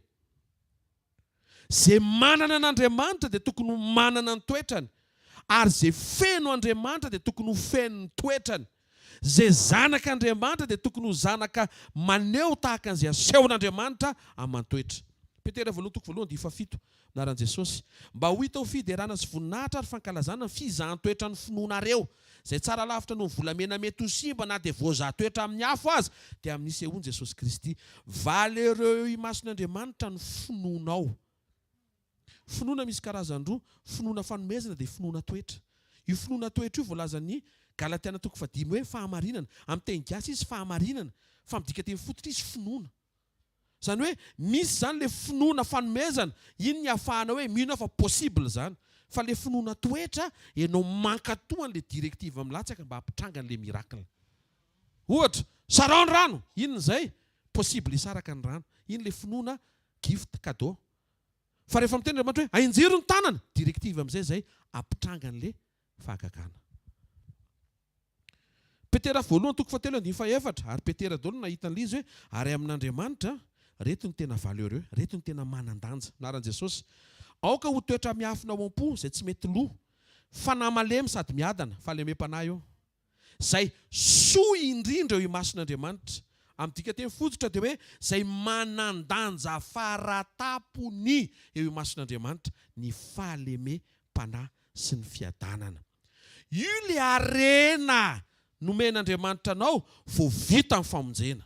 Zay manana n'Andriamanitra dia tokony ho manana ny toetrany ary zay feno Andriamanitra dia tokony ho feno ny toetrany. Zay zanak'Andriamanitra dia tokony ho zanaka maneho tahaka an'izay asehon'Andriamanitra aman-toetra. Petera 2:7 naran'i Jesosy mba ho hita ho fiderana sy voninahitra ary fankalazana ny fizahan-toetra ny finoanareo zay tsara lavitra no volamena mety ho simba na dia voazahan-toetra amin'ny afo azy dia amin'ny sehoany Jesosy Kristy. Valeureux i mason'Andriamanitra ny finoanao. Finoana misy karazany roa, finoana fanomezana dia finoana toetra. Io finoana toetra io voalazan'ny Galatiana 5:5 hoe fahamarinana. Amin'ny teny gasy izy fahamarinana, fa midika teny fototra izy finoana. Zany hoe misy zany le finoana fanomezana, iny ny ahafahana hoe mino fa possible zany. Fa le finoana toetra ianao mankatoa an'le directive milatsaka mba hampitranga an'le miracle. Ohatra, sarao ny rano, inona izay? Possible hisaraka ny rano. Iny le finoana gift cadeau. Fa rehefa miteny Andriamanitra hoe ainjiro ny tanana, directive amin'izay zay hampitranga an'le fahagagana. Petera 1:7 ary Petera dolo nahita an'ilay izy hoe ary amin'Andriamanitra reto ny tena valeureux, reto ny tena manan-danja. Naran'i Jesosy aoka ho toetra miafina ao am-po izay tsy mety loha fa namalemy sady miadana fa lemem-panahy eo zay soa indrindra eo imason'Andriamanitra. Amin'ny dika teny fototra dia hoe zay manan-danja faratapony eo imason'Andriamanitra ny fahalemem-panahy sy ny fiadanana. Io le arena nomen'Andriamanitra anao vao vita amin'ny famonjena.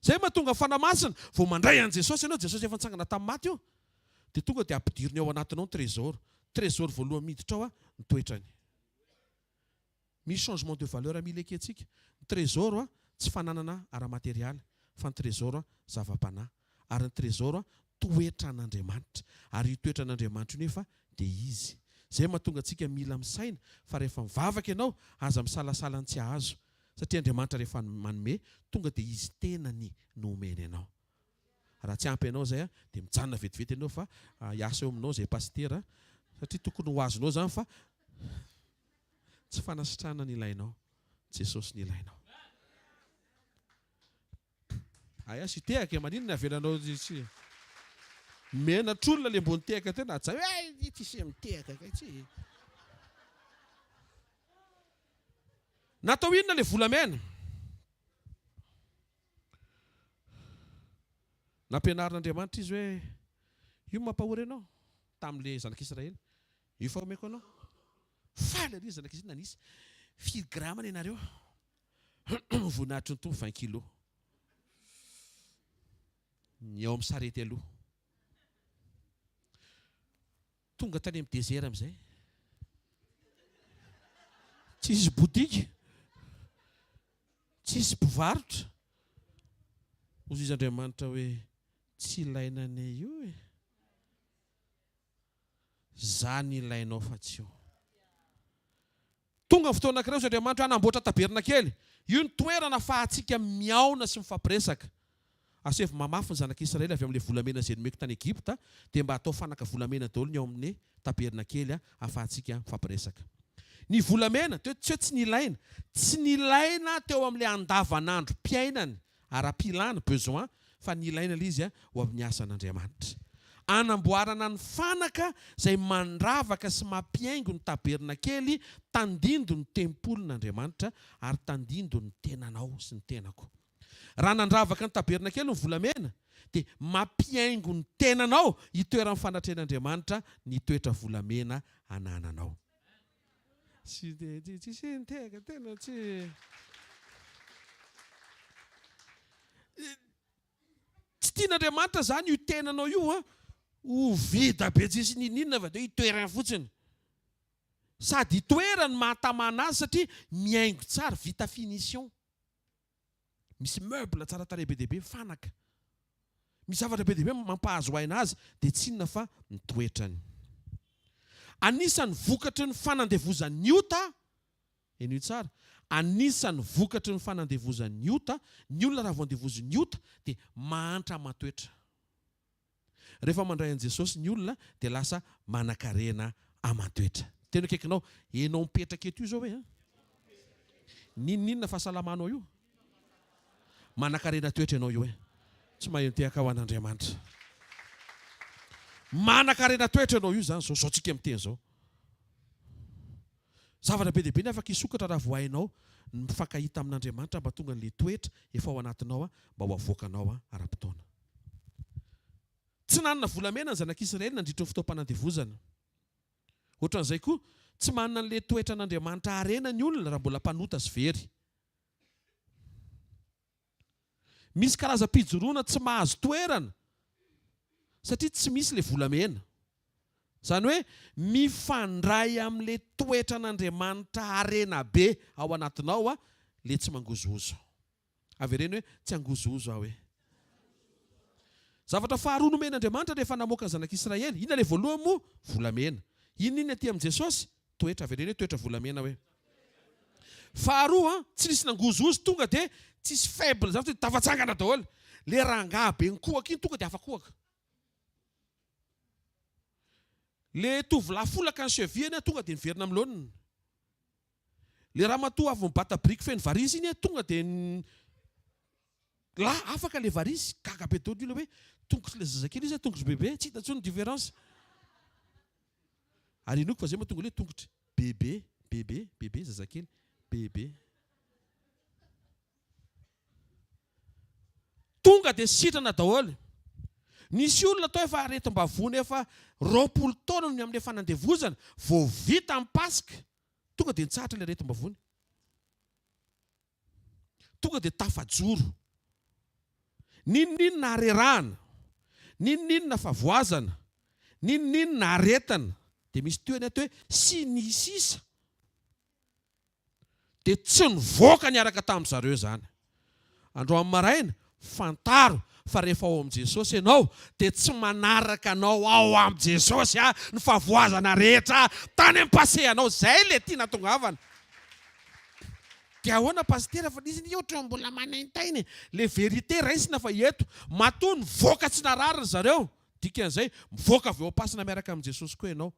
Zay mahatonga fanamasina vao mandray an' Jesosy ianao, Jesosy efa nitsangana tamin'ny maty io dia tonga dia ampidiriny ao anatinao ny trésor. Trésor voalohany miditra ao ny toetrany. Misy changement de valeur mila ekentsika. Ny trésor tsy fananana ara-materialy fa ny trésor zava-panahy ary ny trésor toetran'Andriamanitra ary io toetran'Andriamanitra io nefa dia izy. Zay mahatonga antsika mila misaina fa rehefa mivavaka ianao aza misalasala ny tsy ahazo satria Andriamanitra rehefa manome tonga dia izy tenany no omeny ianao. Raha tsy ampy ianao zay dia mijanona vetivety ianao fa hiasa eo aminao zay pastera satria tokony ho azonao zany fa tsy fanasitrana ny ilainao, Jesosy ny ilainao. Aya sy tehaka maninona avelanao tsy menatr'olona le mbony tehaka tena tsy hoe tsisy mitehaka tsy. Natao inona le volamena? Nampianarin'Andriamanitra izy hoe io mampahory ianao tamin'ile zanak'Israely. Io fa omeko anao. Faly ary zanak'Israely nanisy 4 gramany ianareo. Voninahitry ny tombo 20 kilo. Ny ao amin'ny sarety aloha. Tonga tany amin'ny désert amin'izay. Tsisy botika. Tsisy mpivarotra. Hozy izy Andriamanitra hoe tsy ilaina anay io e. Za ny ilainao fa tsy io. Tonga ny fotoana anankiray satria Andriamanitra anamboatra taberna kely. Io ny toerana ahafahantsika miaona sy mifapiresaka. Asefy mamafy ny zanak'Israely avy amin'ilay volamena izay nomeko tany Egypta dia mba atao fanaka volamena daholo ny ao amin'ny taberna kely ahafahantsika mifampiresaka. Ny volamena tsy nilaina. Tsy nilaina teo amin'ilay andavanandro mpiainany ara-pilàna besoin fa nilaina ilay izy ho amin'ny asan'Andriamanitra. Anamboarana ny fanaka izay mandravaka sy mampiaingo ny taberna kely, tandindo ny tempolon'Andriamanitra ary tandindo ny tenanao sy ny tenako. Raha nandravaka ny taberna kely ny volamena dia mampiaingo ny tenanao hitoeran'ny fanatrehan'Andriamanitra ny toetra volamena anananao. Tsy tian'Andriamanitra zany io tenanao io ho vida be tsisy ninina fa dia hitoerana fotsiny. Sady hitoerany mahatamana azy satria miaingo tsara, vita finition. Misy meuble tsara tarehy be dehibe fanaka. Misy zavatra be dehibe mampahazo aina azy dia tsy inona fa ny toetrany. Anisany vokatry ny fanandevozan'ny ota, eny tsara. Anisany vokatry ny fanandevozan'ny ota, ny olona raha vao andevozin'ny ota dia mahantra matoetra. Rehefa mandray an' Jesosy ny olona dia lasa manan-karena amatoetra. Tena akaikinao, enao mipetraka eto io zao hoe ninninona fahasalamanao io? Manan-karena toetra ianao io hoe. Tsy mahentehaka ho an'Andriamanitra. Manan-karena toetra ianao io zany zao tsika miteny zao. Zavatra be dehibe ny afaka isokatra raha vao hainao mifankahita amin'Andriamanitra mba tonga n'ilay toetra efa ao anatinao mba ho avoakanao ara-potoana. Tsy nanana volamena ny zanak'Israely nandritra ny fotoam-panandevozana. Ohatran'izay koa, tsy manana an'ilay toetra n'Andriamanitra harena ny olona raha mbola mpanota sy very. Misy karazam-pijoroana tsy mahazo toerana satria tsy misy ilay volamena. Zany hoe mifandray amin'ilay toetra n'Andriamanitra harena be ao anatinao ilay tsy mangozozo. Avy ireny hoe tsy angozozo aho hoe. Zavatra faharoa nomen'Andriamanitra rehefa namoaka ny zanak'Israely, inona ilay voalohany moa? Volamena. Inona aty amin'i Jesosy? Toetra. Avy ireny hoe toetra volamena hoe. Faharoa, tsy nisy nangozozo tonga dia tsisy faible zavatra tafatsangana daholo. Le rangahy be ny kohaka iny tonga dia hafa kohaka. Le tovolahy folaka ny cheviany tonga dia niverina amin'ny laoniny. Le ramatoa avy mibata briky feno varisy iny tonga dia afaka le varisy gaga be daholo hoe tongotra le zazakely izy tongotra bebe, tsy hita intsony différence. Ary inoko fa zay mahatonga le tongotra bebe zazakely bebe. Tonga dia sitrana daholo. Nisy olona tao efa aretim-bavony efa 20 taona ny amin'ilay fanandevozana vao vita amin'ny Pasika. Tonga dia nitsahatra ilay aretim-bavony. Tonga dia tafajoro. Ninninona arerahana, ninninona favoazana, ninninona aretana. Dia misy toeny ato hoe sy nisisa. Dia tsy nivoaka niaraka tamin'ny zareo zany. Andro amin'ny maraina, fantaro fa rehefa ao amin'i Jesosy ianao dia tsy manaraka anao ao amin'i Jesosy ny favoazana rehetra tany amin'ny passé anao. Zay ilay tiana tongavana. Dia ahoana pastera fa izy ny ohatra mbola manaintainy. Le vérité raisina fa eto matoa nivoaka tsy nararina zareo. Dikan'izay mivoaka avy ao am-pasina miaraka amin'i Jesosy koa ianao.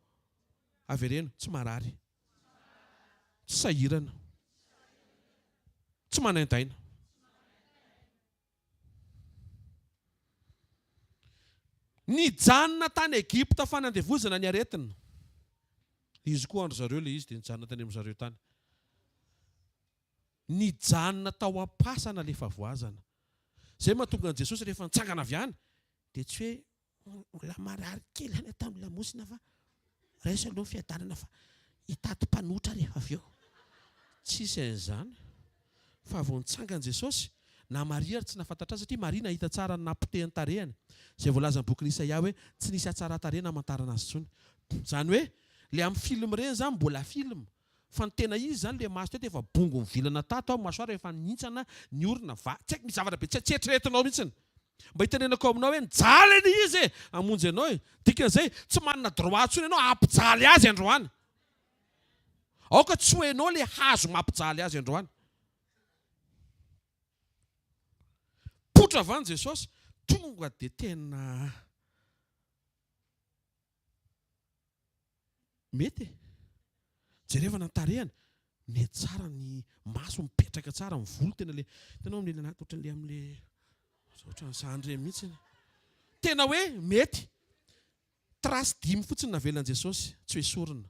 Avy ireny tsy marary, tsy sahirana, tsy manaintaina. Nijanona tany Egypta fanandevozana ny aretina. Izy koa andro zareo le izy dia nijanona tany amin'ny zareo tany. Nijanona tao am-pasana le favoazana. Zay mahatonga an'i Jesosy rehefa nitsangana avy any dia tsy hoe la marary kely any tamin'ny lamosina fa raisy aloha fiadanana fa hitaty mpanotra rehefa avy eo. Tsisy an'izany. Fa vao nitsangana Jesosy na Maria tsy nafantatra azy satria Maria nahita tsara ny nampotehany tarehany. Izay voalaza ny bokin'i Isaia hoe tsy nisy atsara-tarehy namantarana azy intsony. Zany hoe le amin'ny film ireny zany mbola film. Fa ny tena izy zany le maso teto efa bongo mivilana tato ao masoara efa nintsana ny orona tsy haiko misy zavatra be tsy eritreretinao mihitsiny. Mba hitenenako aminao hoe nijaly ny izy amonjy ianao. Dikan'izay tsy manana droit intsony ianao ampijaly azy androany. aoka tsy hoenao le hazo mampijaly azy androany. Potra avy any Jesosy tonga dia tena mety. Jerevana ny tarehany, ny tsara ny maso mipetraka tsara, ny volo tena le tenao amin'le anaty ohatran'le amin'le ohatran'ny zandry mihitsy. Tena hoe mety. Trasy 5 fotsiny navelan Jesosy, tsy hoe sorina.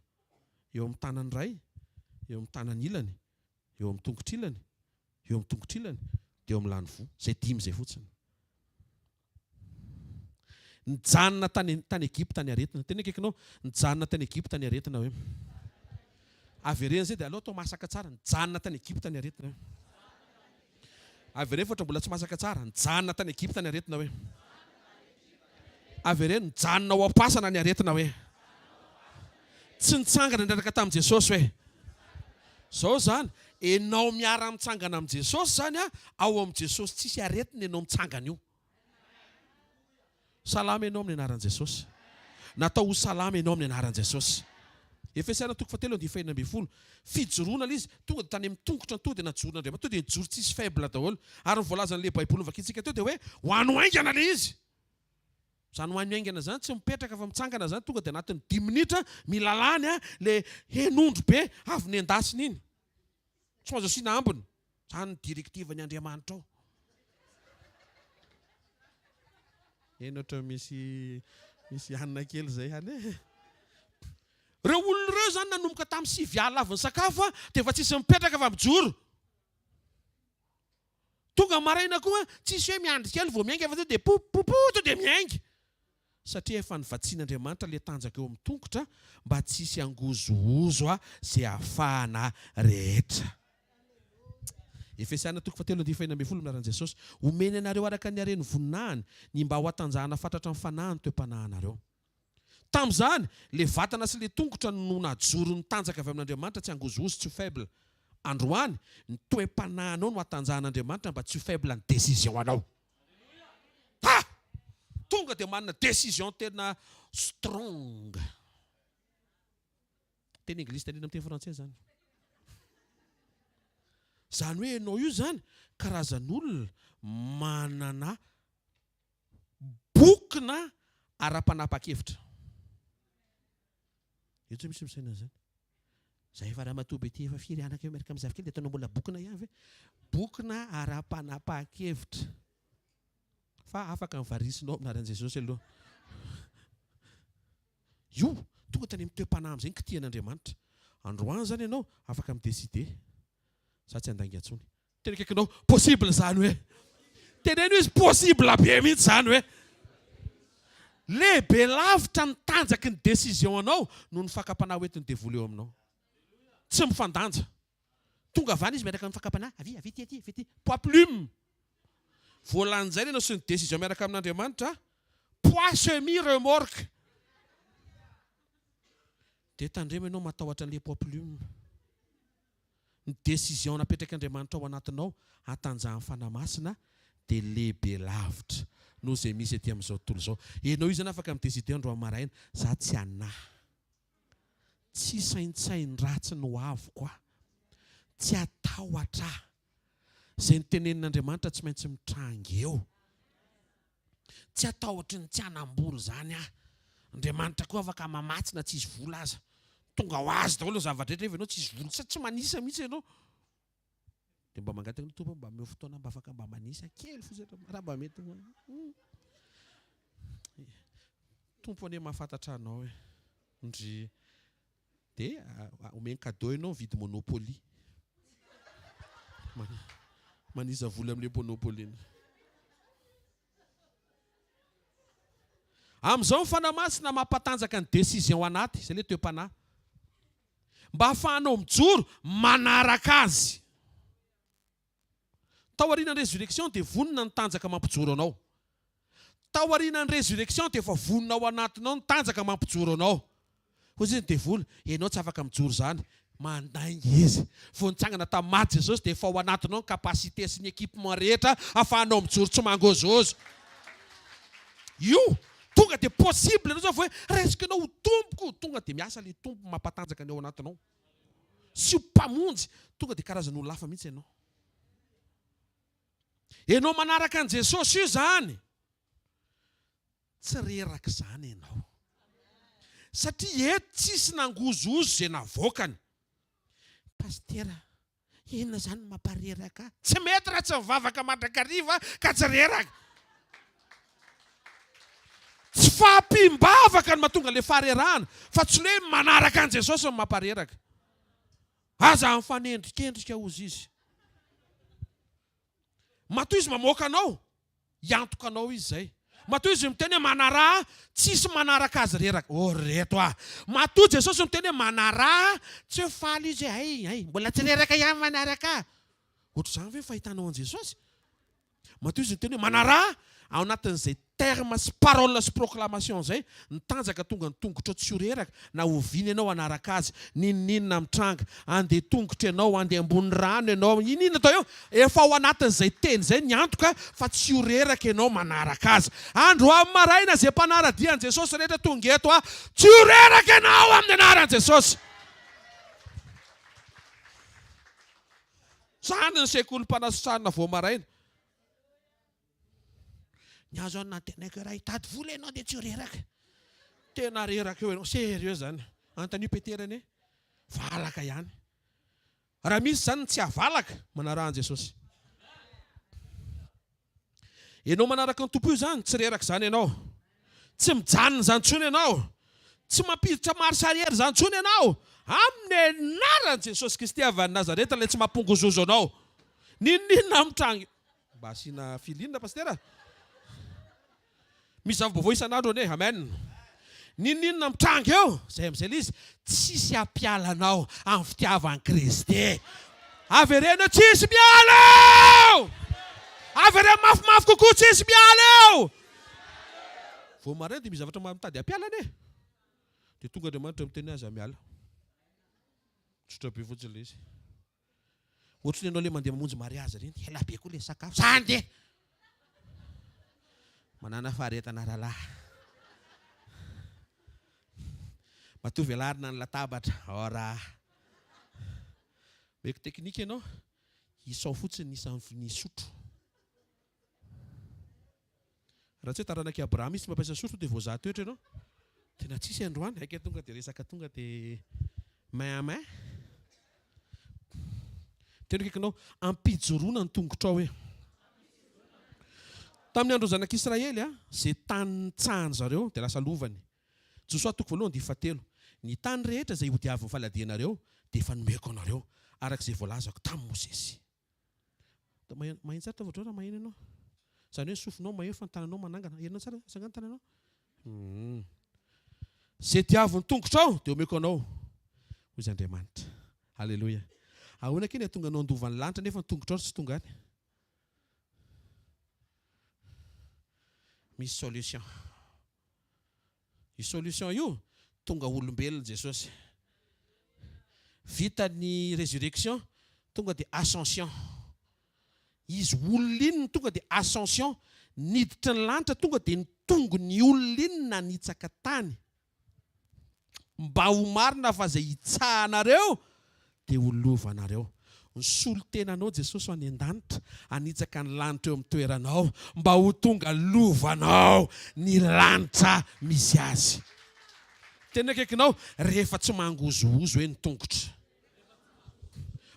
Eo amin'ny tanany ray, eo amin'ny tanany ilany, eo amin'ny tongotr'ilany, eo amin'ny tongotr'ilany, dia eo amin'ny lany voa. Zay 5 zay fotsiny. Nijanona tany Egypta ny aretina. Tena kekinao, nijanona tany Egypta ny aretina hoe. Averena zay dia aleo atao masaka tsara. Nijanona tany Egypta ny aretina hoe. Averena fotra mbola tsy masaka tsara. Nijanona tany Egypta ny aretina hoe. Averena nijanona ao am-pasana ny aretina hoe. Tsy nitsangana ndraraka tamin'i Jesosy hoe. Zao zany, enao miara mitsangana amin'i Jesosy zany ao amin'i Jesosy tsisy aretina enao mitsangana io. Salama enao amin'ny anaran'i Jesosy. Natao ho salama enao amin'ny anaran'i Jesosy. Efesiana 4:20. Fijoroana izy tonga dia tany amin'ny tongotra to dia najorona Andriamanitra. To dia nijoro tsisy faible daholo. Ary voalazan'le Baiboly vakintsika teo dia hoe ho an'ny haingana le izy. Zany ho an'ny haingana zany tsy mipetraka fa mitsangana zany tonga dia anatin'ny 10 minitra milalany le henondro be avy nendasiny iny. Tsy mahazo asiana ambiny. Zany ny direktivany Andriamanitra ao. Eny ohatra misy hanina kely zay hany. Reo olona reo zany nanomboka tamin'ny 7 alina avy ny sakafo dia efa tsisy mipetraka fa mijoro. Tonga maraina koa tsisy hoe miandry kely vao miainga fa dia popoto dia miainga. Satria efa nivatsian'Andriamanitra le tanjaka eo amin'ny tongotra mba tsisy angozohozo izay ahafahana rehetra. Efesiana 4:20 minaran'i Jesosy. Omeny anareo araka ny hareny voninahiny ny mba ho atanjahana fantatra ny fanahiny toe-panahinareo. Tamin'izany, le vatana sy le tongotra no najoro ny tanjaka avy amin'Andriamanitra tsy angozohozo tsy ho faible. Androany, ny toe-panahinao no atanjahan'Andriamanitra mba tsy ho faible ny décision anao. Tonga dia manana décision tena strong. Teny English teny amin'ny teny Frantsay zany. Zany hoe enao io zany karazan'olona manana bokina ara-panapa-kevitra. Io tsy misy misaina zany. Zay efa raha matoa be ty efa firy anaka eo miaraka amin'ny zafikely dia ataonao mbola bokina ihany ve? Bokina ara-panapa-kevitra. Fa afaka mivarisinao aminaran'i Jesosy aloha. Io tonga tany amin'ny toe-panahy amin'izay ny kitian'Andriamanitra. Androany zany ianao afaka mideside. Za tsy andangy antsony. Tena kaikinao possible zany hoe. Teneno izy possible be mihitsy zany hoe. Lehibe lavitra ny tanjaky ny décision anao no ny fakapanahy hoentiny devoly eo aminao. Tsy mifandanja. Tonga avany izy miaraka amin'ny fakapanahy. Avy ty. Poids plume. Voalan'izay ianao sy ny décision miaraka amin'Andriamanitra. Poids semi remorque. Dia tandrema ianao matahotra an'ilay poids plume. Ny décision napetrak'Andriamanitra ao anatinao hatanjahan'ny fanamasina dia lehibe lavitra noho izay misy etỳ amin'izao tontolo izao. Ianao io zany afaka mideside androany maraina. Za tsy anahy. Tsy saintsainy ratsy no avy koa. Tsy atahotra. Izay nitenenin'Andriamanitra tsy maintsy mitrangy eo. Tsy atahotra ny tsy hanam-bolo zany Andriamanitra koa afaka mamatsina tsisy vola aza. Tonga ho azy daholo zavatra rehetra ianao tsisy vola tsy manisa mihitsy ianao. Dia mba mangataka ny tompo mba meo fotoana mba afaka mba manisa kely fotsiny raha mba mety. Tompo anie mahafantatra anao hoe. Ndry dia omeny cadeau ianao vidy Monopoly. Manisa vola amin'ilay Monopoly. Amin'izao ny fanamasina mampatanjaka ny décision anaty, izay ilay toe-panahy. Mba hahafahanao mijoro manaraka azy. Tao aorian'ny résurrection dia vonona ny tanjaka mampijoro anao. Tao aorian'ny résurrection dia efa vonona ao anatinao ny tanjaka mampijoro anao. Hoy izy dia vola, ianao tsy afaka mijoro zany. Mandaingy izy. Vao nitsangana tamin'ny maty Jesosy dia efa ao anatinao ny kapasité sy ny équipement rehetra hahafahanao mijoro tsy mangozozo. Io tonga dia possible anao zao hoe resaka anao ho tompoko. Tonga dia miasa ilay tompo mampatanjaka ny ao anatinao. sy mpamonjy tonga dia karazana olo lafa mihitsy ianao. Ianao manaraka an' Jesosy io zany, tsy reraka zany ianao. Satria eto tsisy nangozozo izay navoakany. Pastera, inona zany mampareraka? Tsy mety raha tsy mivavaka mandrakariva ka tsy reraka. Tsy fampimbavaka no mahatonga le faharerahana, fa tsy hoe manaraka an' Jesosy no mampareraka. Aza mifanendrikendrika ozy izy. Matoa izy mamoaka anao, iantoka anao izy zay. Matoa izy miteny hoe manaraha, tsisy manaraka azy reraka. Oh reto ah. Matoa Jesosy miteny hoe manaraha, tsy hoe faly izy ay, mbola tsy reraka ihany manaraka. Ohatr'izany ve fahitanao an' Jesosy? Matoa izy miteny hoe manaraha, ao anatin'izay terme sy parole sy proclamation zay, ny tanjaka tonga ny tongotra tsy ho reraka, na oviana ianao anaraka azy, ninina mitranga, andeha tongotra ianao, andeha ambony rano ianao, inona tao eo? Efa ao anatin'izay teny zay ny antoka fa tsy ho reraka ianao manaraka azy. Andro amin'ny maraina izay mpanaradian' Jesosy rehetra tonga eto ah, tsy ho reraka ianao amin'ny anaran' Jesosy. Zany ny sekoly fanasitranana vao maraina. Ny azo anona tenako raha hitady vola ianao dia tsy ho reraka. Tena reraka eo ianao, sérieux zany. Antanio Peterany, valaka ihany. Raha misy zany tsy havalaka, manarahan' Jesosy. Ianao manaraka ny tompo io zany, tsy reraka zany ianao. Tsy mijanona zany tsony ianao. Tsy mampiditra marche arrière zany tsony ianao. Amin'ny anaran'i Jesosy Kristy avy any Nazareta ilay tsy mampongozozo anao. Ninina mitranga. Mba asiana filinina pastera. Misy zava-baovao isan'andro ane, amen. Ninina mitranga eo, zay amin'izay izy, tsisy hampiala anao amin'ny fitiavan'i Kristy. Averena tsisy miala eo! Averena mafimafy kokoa tsisy miala eo! Vao maraina dia misy zavatra mitady hampiala ane. Dia tonga Andriamanitra miteny azy miala. Tsotra be fotsiny ilay izy. Ohatrany ianao ilay mandeha mamonjy mariazy ireny, ela be koa ilay sakafo. Sande! Manana faharetana rahalahy. Matoa velarina ny latabatra. Ora. Meko teknika ianao, isao fotsiny isan'ny sotro. Raha tsy hoe taranaki Abraham izy tsy mampiasa sotro dia voazaha toetra ianao. Tena tsisy androany, haika tonga dia resaka tonga dia main à main. Tena kaikanao ampijoroana ny tongotra ao hoe. Tamin'ny andro zanak'Israely izay tany nitsahany zareo dia lasa lovany. Josoa toko voalohany dia fahatelo. Ny tany rehetra izay hodiavin'ny faladianareo dia efa nomeko anareo arak'izay voalazako tamin'ny Mosesy. Maheno tsara tavatra raha maheno ianao. Izany hoe sofinao maheno fa ny tananao manangana. Henonao tsara sangany tananao. Izay diavin'ny tongotra ao dia omeko anao. Hoy izy Andriamanitra. Halleloja. Ahoana keny tonga anao andovan'ny lanitra nefa ny tongotra ao tsy tonga any. Misy solution. Io solution io tonga olombelona Jesosy. Vita ny résurrection tonga dia ascension. Izy olona tonga dia ascension, niditra ny lanitra tonga dia nitongo ny olona nitsaka tany. Mba ho marina fa izay hitsahanareo dia olovanareo. Nisolo tenanao Jesosy any an-danitra, anitsaka ny lanitra eo amin'ny toeranao, mba ho tonga lovanao ny lanitra misy azy. Tena kaikinao, rehefa tsy mangozozo hoe ny tongotra.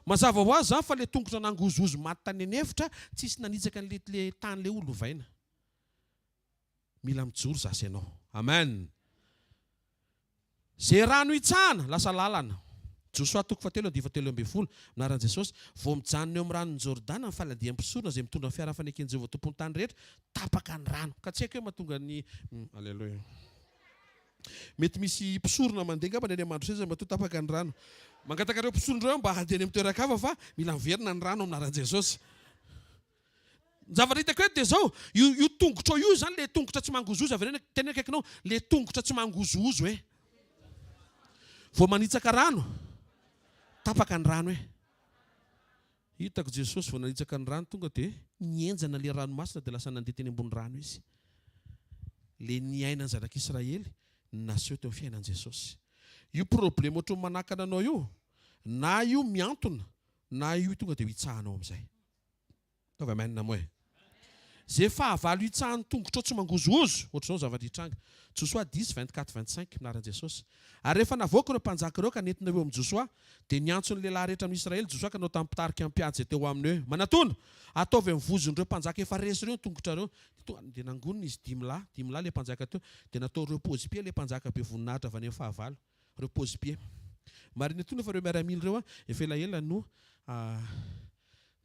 Mazava ho azy fa le tongotra nangozozo maty tany anefitra, tsisy nanitsaka le tany le olovaina. Mila mijoro zasy ianao. Amen. Zay rano hitsahana, lasa lalana. Josoa toko fahatelo dia fahatelo ambin'ny folo. Anaran'i Jesosy, vao mijanona eo amin'ny ranon'ny Jordana ny faladiam-pisorona izay mitondra ny fiara faneken'i Jehovah tompon'ny tany rehetra, tapaka ny rano. Ka tsy haiko hoe mahatonga ny Alleluia. Mety misy mpisorona mandeha ngamba ny any Mandrosia izay matoa tapaka ny rano. Mangataka ireo mpisorona ireo mba handeha any amin'ny toeran-kafa fa mila miverina ny rano anaran'i Jesosy. Ny zavatra hitako eto dia izao, io tongotra io zany le tongotra tsy mangozozo, avy tena kaikinao, le tongotra tsy mangozozo hoe. Vao manitsaka rano, tapaka ny rano hoe. Hitako Jesosy vao nanitsaka ny rano tonga dia nienjana le ranomasina dia lasa nandeha teny ambony rano izy. Le niainany zanak'Israely naseho teo amin'ny fiainan'i Jesosy. Io problema ohatran'ny manakana anao io, na io miantona na io tonga dia ho itsahanao amin'izay. Taova mainina moa e. Zay fahavalo itsahan'ny tongotra tsy mangozogozo ohatr'izao zavadritranga. Josoa 10:24-25 minaran'i Jesosy. Ary rehefa navoaka ireo mpanjaka ireo ka nentina eo amin'ny Josoa dia niantso ny lehilahy rehetra amin'ny Israely Josoa ka nao tamin'ny mpitarika ampiady izay teo aminy hoe manatona ataovy amin'ny vozon'ireo mpanjaka efa resy ireo ny tongotra ireo. Dia nangonina izy 10 lahy ilay mpanjaka teo dia natao repose-pied ilay mpanjaka be voninahitra avy any amin'ny fahavalo. Repose-pied. Marina tony fa ireo miaramila ireo efa elaela no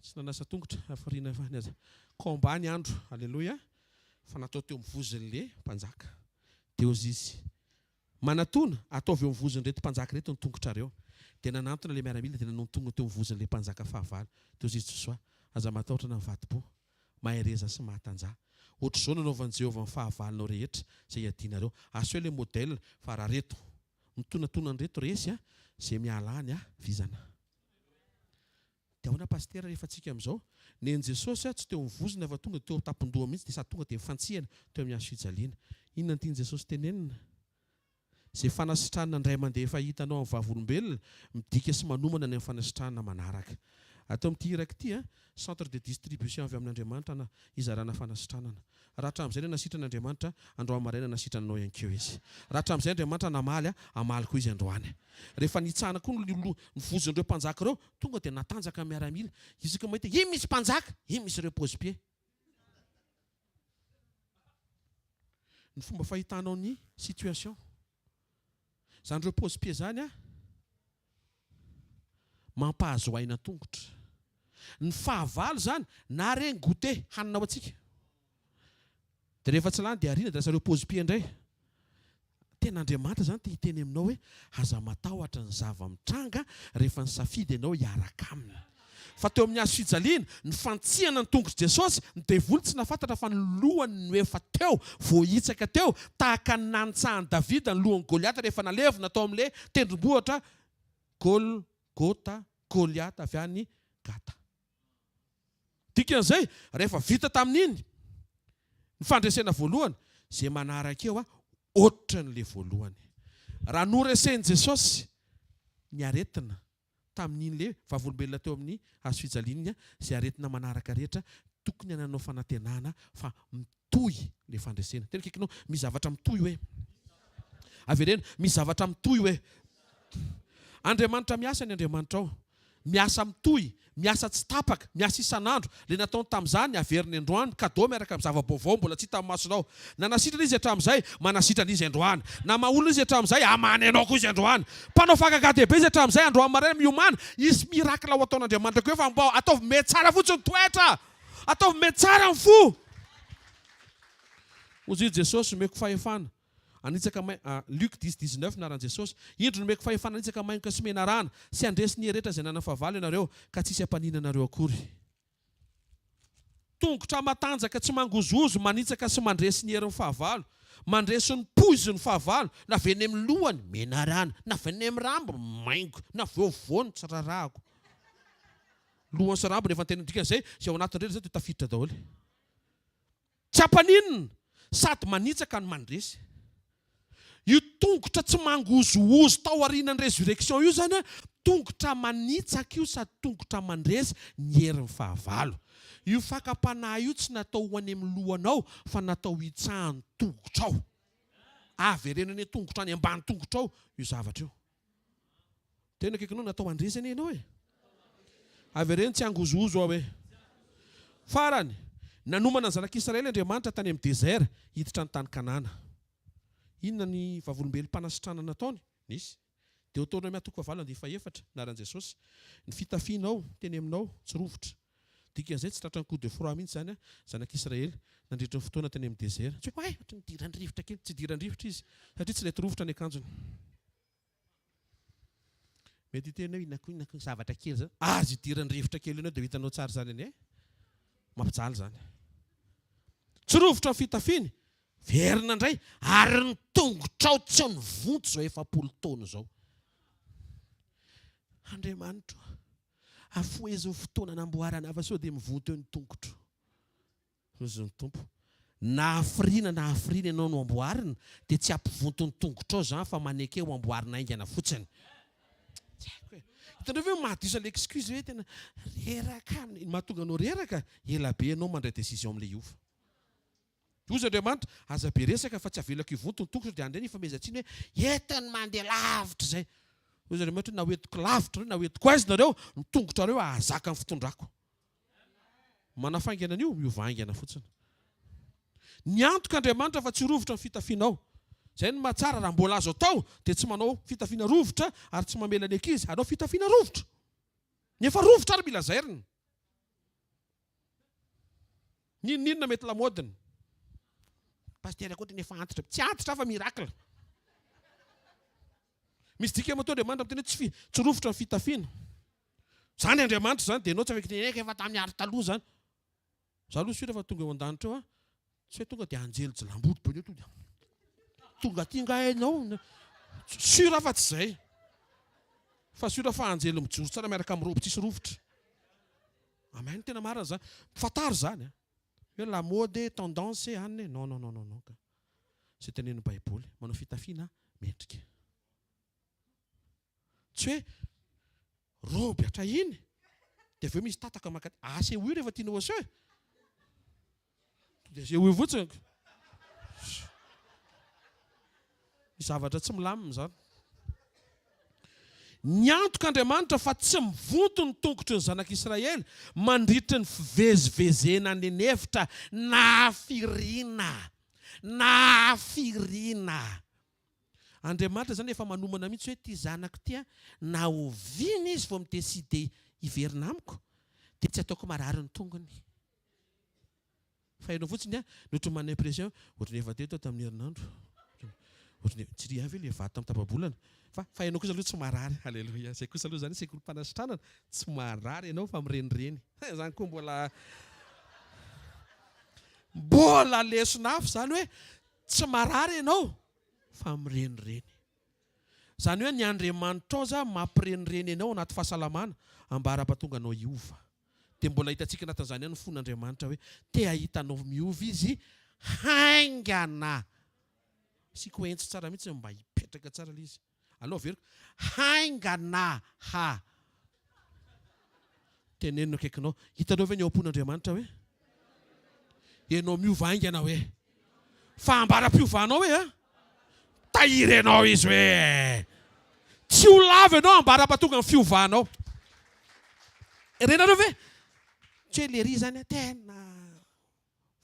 tsy nanasa tongotra afariana fany aza. Combat ny andro. Alléluia. Fa natao teo amin'ny vozon'ilay mpanjaka. Teo izy. Manatona ataovy eo amin'ny vozon'ireto mpanjaka reto ny tongotrareo. Dia nanantona ilay miaramila dia nanontonona teo amin'ny vozon'ilay mpanjaka fahavalo. Teo izy Josoa. Aza matahotra na mivady-po. Mahay reza sy mahatanjah. Ohatr'izao nanaovan'i Jehovah amin'ny fahavalonao rehetra izay iadianareo. Aso hoe ilay modèle fa raha reto. Mitonatona reto resy izay mialany vizana. Dia ahoana pastera rehefa tsika amin'izao nen Jesosy tsy teo mivozona fa tonga teo tapon-doha mihitsy dia sady tonga dia mifantsihana teo amin'ny hazo fijaliana. Inona tiany Jesosy tenenina? Izay fanasitranana indray mandeha efa hitanao amin'ny vavolombelona midika sy manomana ny amin'ny fanasitranana manaraka. Atao amin'ity iraka ity centre de distribution avy amin'Andriamanitra na izarana fanasitranana. Raha hatramin'izay nasitran'Andriamanitra androany maraina nasitrananao ihany keo izy. Raha hatramin'izay Andriamanitra namaly amaly koa izy androany. Rehefa nitsahana koa ny vozon'ireo mpanjaka ireo tonga dia natanjaka miaramila. Izy ka mahita iny misy mpanjaka, iny misy repose-pied. Ny fomba fahitanao ny situation. Zany repose-pied zany mampahazo aina tongotra. Ny fahavalo zany na reny goûter haninao atsika. Dia rehefa tsy lany dia ariana dia lasa repose-pied indray. Ten'Andriamanitra zany tia hiteny aminao hoe aza matahotra ny zava-mitranga rehefa ny safidy ianao hiaraka aminy. Fa teo amin'ny hazo fijaliana ny fantsihana ny tongotra Jesosy ny devoly tsy nafantatra fa ny lohany no efa teo voahitsaka teo tahaka ny nanitsahany Davida ny lohany Goliata rehefa nalevina tao amin'ilay tendrombohitra Golgota Goliata avy any Gata. Dikan'izay rehefa vita tamin'iny ny fandresena voalohany izay manaraka eo ohatran'ilay voalohany. Raha noresen'i Jesosy ny aretina tamin'in'ilay vavolombelona teo amin'ny hazo fijaliana izay aretina manaraka rehetra tokony hananao fanantenana fa mitohy ilay fandresena. Tena kikinao misy zavatra mitohy hoe. Averena misy zavatra mitohy hoe. Andriamanitra miasa ny Andriamanitra ao. Miasa mitohy, miasa tsy tapaka, miasa isan'andro. Le nataony tamin'izany averiny androany kadô miaraka amin'ny zava-baovao mbola tsy hita amin'ny masonao. Na nasitrana izy hatramin'izay, manasitrana izy androany. Na maolona izy hatramin'izay, amany anao koa izy androany. Mpanao fakakadehibe izy hatramin'izay androany maraina miomana, isy mirakla ho ataon'Andriamanitra koa fa mba ataovy mety tsara fotsiny toetra. Ataovy mety tsara ny fo. Ozy Jesosy meko fahefana. Anitsaka Luc 10:19 naran'i Jesosy. Indro nomeko fahefana anitsaka mainka sy menarana sy andresy ny heretra izay nanafavalo ianareo ka tsisy ampanina anareo akory. Tongotra matanjaka tsy mangozozo manitsaka sy mandresy ny herin'ny fahavalo. Mandresy ny poizy ny fahavalo. Na veny amin'ny lohany menarana. Na veny amin'ny rambo maingo. Na voavony tsararako. Lohany sy rambo rehefa tena dikan'izay izay ao anatin'ny rehetra izay dia tafiditra daholo. Tsy ampaninina sady manitsaka no mandresy. Io tongotra tsy mangozozozo tao aorianan'ny résurrection io zany tongotra manitsaka io sady tongotra mandresy ny herin'ny fahavalo. Io fakapanahy io tsy natao ho any amin'ny lohanao fa natao hitsahan'ny tongotra ao. Averenany tongotra any ambany tongotra ao io zavatra io. Tena kekinao natao andresany ianao e. Avereny tsy angozozo ao e. Farany nanomana ny zanak'Israely Andriamanitra tany amin'ny désert hiditra ny tany Kanana. Inona ny vavolombelona mpanasitranana nataony? Nisy. Dia ataonao miatoko fahavalo andeha faefatra naran'i Jesosy. Ny fitafianao teny aminao tsy rovotra. Dikan'izay tsy tratra ny coup de froid mihitsy zany zanak'Israely nandritra ny fotoana teny amin'ny désert. Tsy hoe ohatry ny diran-drivotra kely, tsy diran-drivotra izy satria tsy lety rovotra ny akanjony. Mety tenao inona zavatra kely zany. Azy diran-drivotra kely ianao dia hitanao tsara zany anie. Mampijaly zany. Tsy rovotra ny fitafiany. Verina indray ary ny tongotrao tsy ny vonto zao 7 taona zao. Andriamanitra afoezo fotoana namboarana afa sao dia mivonto eo ny tongotro. Ozy ny tompo. Na afrina ianao no amboarina dia tsy ampivonto ny tongotrao zany fa manekeo amboarina aingana fotsiny. hitanareo ve mahadisa le excuse hoe tena reraka mahatonga anao reraka ela be ianao mandray décision amin'ilay iova. Ozy Andriamanitra aza be resaka fa tsy avelako ivonto ny tongotro dia andray ny ifamezatsiny hoe entiny mandeha lavitra izay. Ozy Andriamanitra na hoentiko lavitra na hoentiko aiza nareo ny tongotrareo ahazaka ny fitondrako. Manafaingana an'io miovangaina fotsiny. Ny antoka Andriamanitra fa tsy rovitra ny fitafianao. Zay ny mahatsara raha mbola azo atao dia tsy manao fitafiana rovitra ary tsy mamela ny ankizy, anao fitafiana rovitra. Nefa rovitra ary mila zairina. Ninona mety lamodiny? Pasteur koa tena efa antitra. Tsy antitra fa miracle. Misy dika matao Andriamanitra tena tsy rovitra ny fitafiana. Zany Andriamanitra zany dia ianao tsy afaka teneneka efa tamin'ny ary taloha zany. Za aloha sy rehefa tonga eo an-danitra eo tsy hoe tonga dia anjely jilamboto be tonga. Tonga ty ngainao. Sura fa tsy zay. Fa sura fa anjely mijoro tsara miaraka amin'ny robo tsisy rovitra. Amen, tena marina zany. Fatary zany. Hoe la mode tendance anne. Non. C'est tenenu Bible. Manao fitafiana mendrika. Tsy hoe robe atrahiny. Dia aveo misy tataka makati. Ase ui rehefa tianao ase. Dia ase ui fotsiny. Zavatra tsy milamina zany. Ny antok'Andriamanitra fa tsy mivonto ny tongotry ny zanak'Israely mandritry ny fivezivezena ny nevitra na firina. Andriamanitra zany efa manomana mihitsy hoe ty zanako ty na oviana izy vao mideside hiverina amiko dia tsy ataoko marary ny tongony. Fa hainao fotsiny nohatra manana impression ohatrany efa teto tamin'ny herinandro. Tsy ry avy le vata amin'ny tapabolana. Fa hainao kosa aloha tsy marary. Halleluja. Zay kosa aloha zany sekoly fanasitranana tsy marary ianao fa mirenireny. Zany koa mbola lesona hafa zany hoe tsy marary ianao fa mirenireny. Zany hoe ny Andriamanitra ao za mampirenireny ianao anaty fahasalamana ambara-pahatonga anao hiova. Dia mbola hitantsika anatin'izany ihany ny fon'Andriamanitra hoe te ahitanao miova izy haingana. Siko entsy tsara mihitsy mba hipetraka tsara ilay izy. Allo veriko haingana ha. Tenenino akaikinao. Hitanao ve ny ao am-pon'Andriamanitra hoe? Ianao miova haingana hoe? Fa ambara-piovanao hoe? Tahiry ianao izy hoe? Tsy ho lava ianao ambara-pahatonga ny fiovanao. Renareo ve? Tsy hoe lery zany tena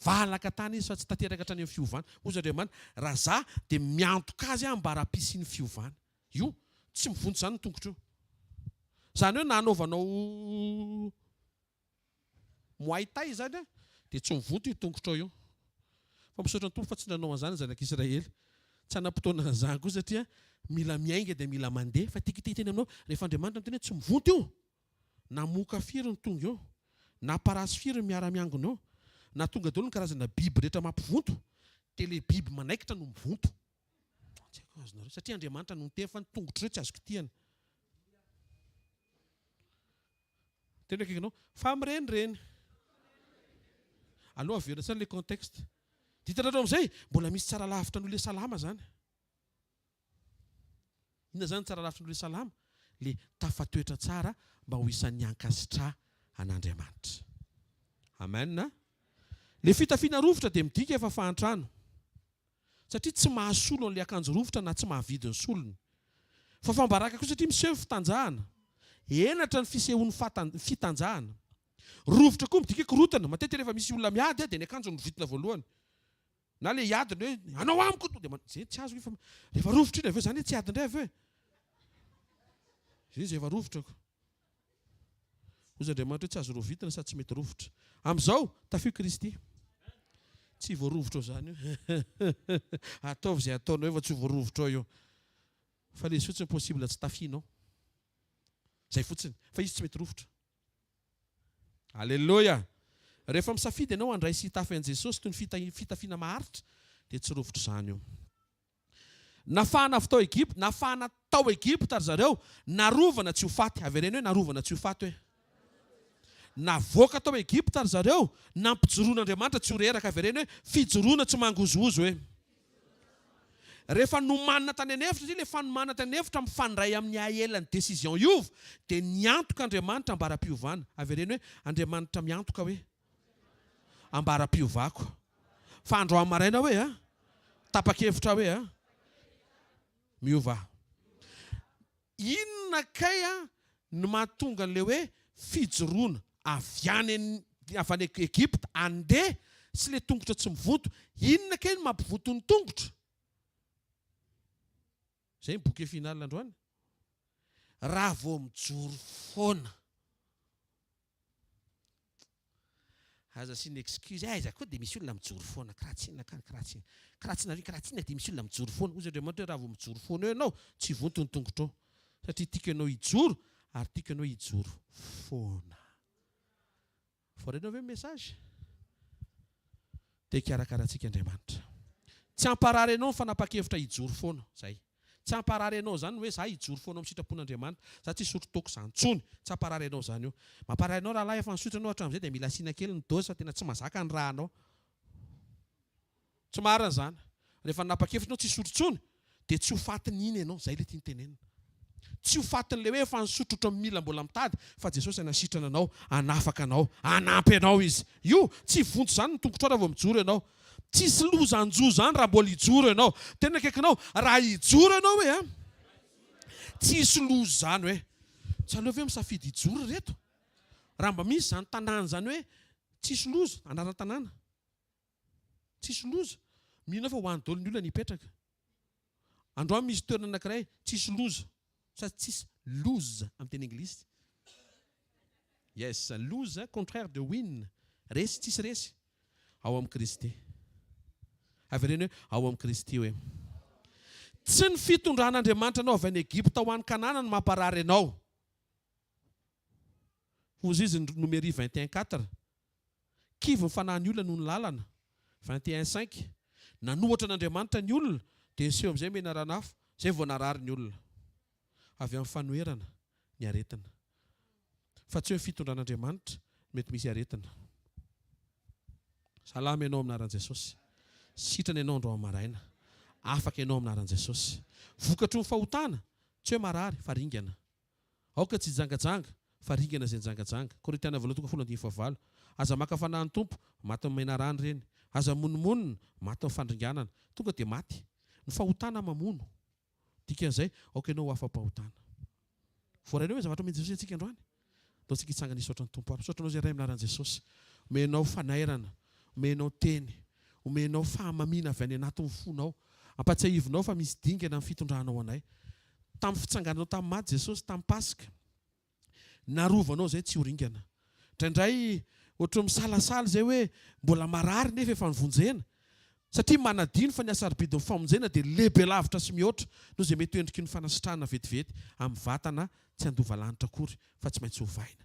valaka tany izy fa tsy tanteraka hatrany amin'ny fiovana. Ozy Andriamanitra raha za dia miantoka azy ambara-pisy ny fiovana. Io tsy mivonto zany ny tongotro io. Zany hoe nanaovanao Muay Thai zany dia tsy mivonto io tongotro io. Fa misaotra ny tompo fa tsy nanao an'izany zanak'Israely. Tsy hanam-potoana an'izany koa satria mila miainga dia mila mandeha. Fa tikititeny aminao rehefa Andriamanitra miteny tsy mivonto io. Na moka firy ny tonga eo. Na parasy firy miara-miangona eo. Na tonga daholo ny karazana biby rehetra mampivonto dia ilay biby manaikitra no mivonto. Tsy haiko azonareo satria Andriamanitra no miteny fa ny tongotro tsy azo kitihana. Tena akaikinao fa mirenireny. Aloha averina tsara ilay contexte. Ditanareo amin'izay mbola misy tsara lavitra n'olona salama zany. Inona zany tsara lavitra n'olona salama? Le tafatoetra tsara mba ho isan'ny ankasitrà an'Andriamanitra. Amen. Le fitafiana rovitra dia midika efa fahantrano. Satria tsy mahasolo an'ilay akanjo rovitra na tsy mahavidy ny solony. Fa fambaraka koa satria miseho fitanjahana. Enatra ny fisehoan'ny fitanjahana. Rovitra koa midika korotana. Matetika rehefa misy olona miady dia ny akanjo no vitina voalohany. Na le hiady hoe anao amiko dia zay tsy azo rehefa rovitra iny aveo zany tsy hiady indray aveo. Izy efa rovitra. Ozy Andriamanitra hoe tsy azo rovitina sady tsy mety rovitra. Amin'izao tafio Kristy. Tsy voarovitra zany io. Ataovy izay ataonao efa tsy voarovitra io. Fa ilay izy fotsiny possible tsy tafianao. Zay fotsiny. Fa izy tsy mety rovitra. Alléluia. Rehefa misafidy ianao handray sy hitafy an'i Jesosy toy ny fitafiana maharitra dia tsy rovitra izany io. Nafahana avy tao Egypta, nafahana tao Egypta ry zareo, narovana tsy ho faty. Avereny hoe narovana tsy ho faty hoe. Navoaka tao Egypta ry zareo, nampijoroan'Andriamanitra tsy ho reraka. Avereny hoe fijoroana tsy mangozozo hoe. Rehefa nomanina tany anefitra izy le fanomanana tany anefitra mifandray amin'ny ahelany décision iova dia niantoka Andriamanitra ambara-piovana. Avereny hoe Andriamanitra miantoka hoe ambara-piovako. Fa andro maraina hoe tapa-kevitra hoe miova. Inona kay no mahatonga an'ilay hoe fijoroana avy any Egypte andeha sy ilay tongotra tsy mivonto. Inona kay no mampivoto ny tongotra? Zay ny boky final androany. Raha vao mijoro foana. Aza sy ny excuse. Aiza koa dia misy olona mijoro foana. Karatsina dia misy olona mijoro foana. Ozy Andriamanitra hoe raha vao mijoro foana eo ianao, tsy vonto ny tongotra ao. Satria tiaka ianao hijoro ary tiaka ianao hijoro foana. Voarenao ve message? Dia hikarakaratsika Andriamanitra. Tsy hamparary ianao ny fanapa-kevitra hijoro foana. Zay. Tsy hamparary ianao zany hoe za hijoro foana amin'ny sitrapon'Andriamanitra. Za tsy hisotro toko izany intsony. Tsy hamparary ianao zany io. Mamparary ianao raha lahy efa nisotro ianao hatramin'izay dia mila asiana kely ny dose fa tena tsy mazaka ny rahanao. Tsy marina zany. Rehefa nanapa-kevitra ianao tsy hisotro intsony dia tsy ho fatiny iny ianao. Zay ilay tiany tenenina. Tsy ho fatin'ilay hoe efa nisotro ohatran'ny mila mbola mitady fa Jesosy anasitrana anao, anafaka anao, anampy anao izy. Io tsy vonto zany ny tongotra raha vao mijoro ianao. Tsisy loza-njo zany raha mbola hijoro ianao. Tena akaikinao raha hijoro ianao hoe tsisy loza zany hoe tsy aleo ve misafidy hijoro reto. Raha mba misy zany tanàna zany hoe tsisy loza, anarana tanàna. Tsisy loza. Mino fa ho any daholo ny olona nipetraka. Androany misy toerana anankiray tsisy loza. Sady tsisy lose amin'ny teny anglisy. Yes, lose contraire de win. Resy tsisy resy. Ao amin'ny Kristy. Avereny hoe ao amin'ny Kristy hoe. Tsy ny fitondran'Andriamanitra anao avy any Egypte ho any Kanana no mamparary anao. Hozy izy numéri 21:4. Kivy ny fanahy ny olona noho ny lalana. 21:5. Nanohatra n'Andriamanitra ny olona dia seho amin'izay menarana hafa. Zay vao narary ny olona. Avy amin'ny fanoherana ny aretina. Fa tsy hoe fitondran'Andriamanitra mety misy aretina. Salama ianao amin'ny anaran'i Jesosy. Sitrana ianao andro maraina. Afaka ianao amin'ny anaran'i Jesosy. Vokatry ny fahotana tsy hoe marary fa ringana. Aoka tsy jangajanga fa ringana izay jangajanga. Korintiana 2:9. Aza maka fanahy ny tompo maty amin'ny menarany ireny. Aza monomonina maty amin'ny fandringanana. Tonga dia maty. Ny fahotana mamono. Dikan'izay aoka ianao afa-pahotana. Voaray hoe zavatra mety Jesosy antsika androany. Dao tsika hitsangana hisaotra ny tompo ary. Misaotra anao izay ray amin'ny anaran'i Jesosy. Omenao fanairana, omenao teny, omenao fahamamiana avy any anatin'ny fonao. Ampatsiahivinao fa misy dingana amin'ny fitondranao anay. Tamin'ny fitsangananao tamin'ny maty Jesosy tamin'ny Pasika. Narovanao zay tsy ho ringana. Indraindray ohatry misalasala zay hoe mbola marary nefa efa nivonjena. Satria manadino fa ny asaribidin'ny famonjena dia lehibe lavitra sy mihoatra noho izay mety endriky ny fanasitrahana vetivety amin'ny vatana tsy handova lanitra akory fa tsy maintsy hovaina.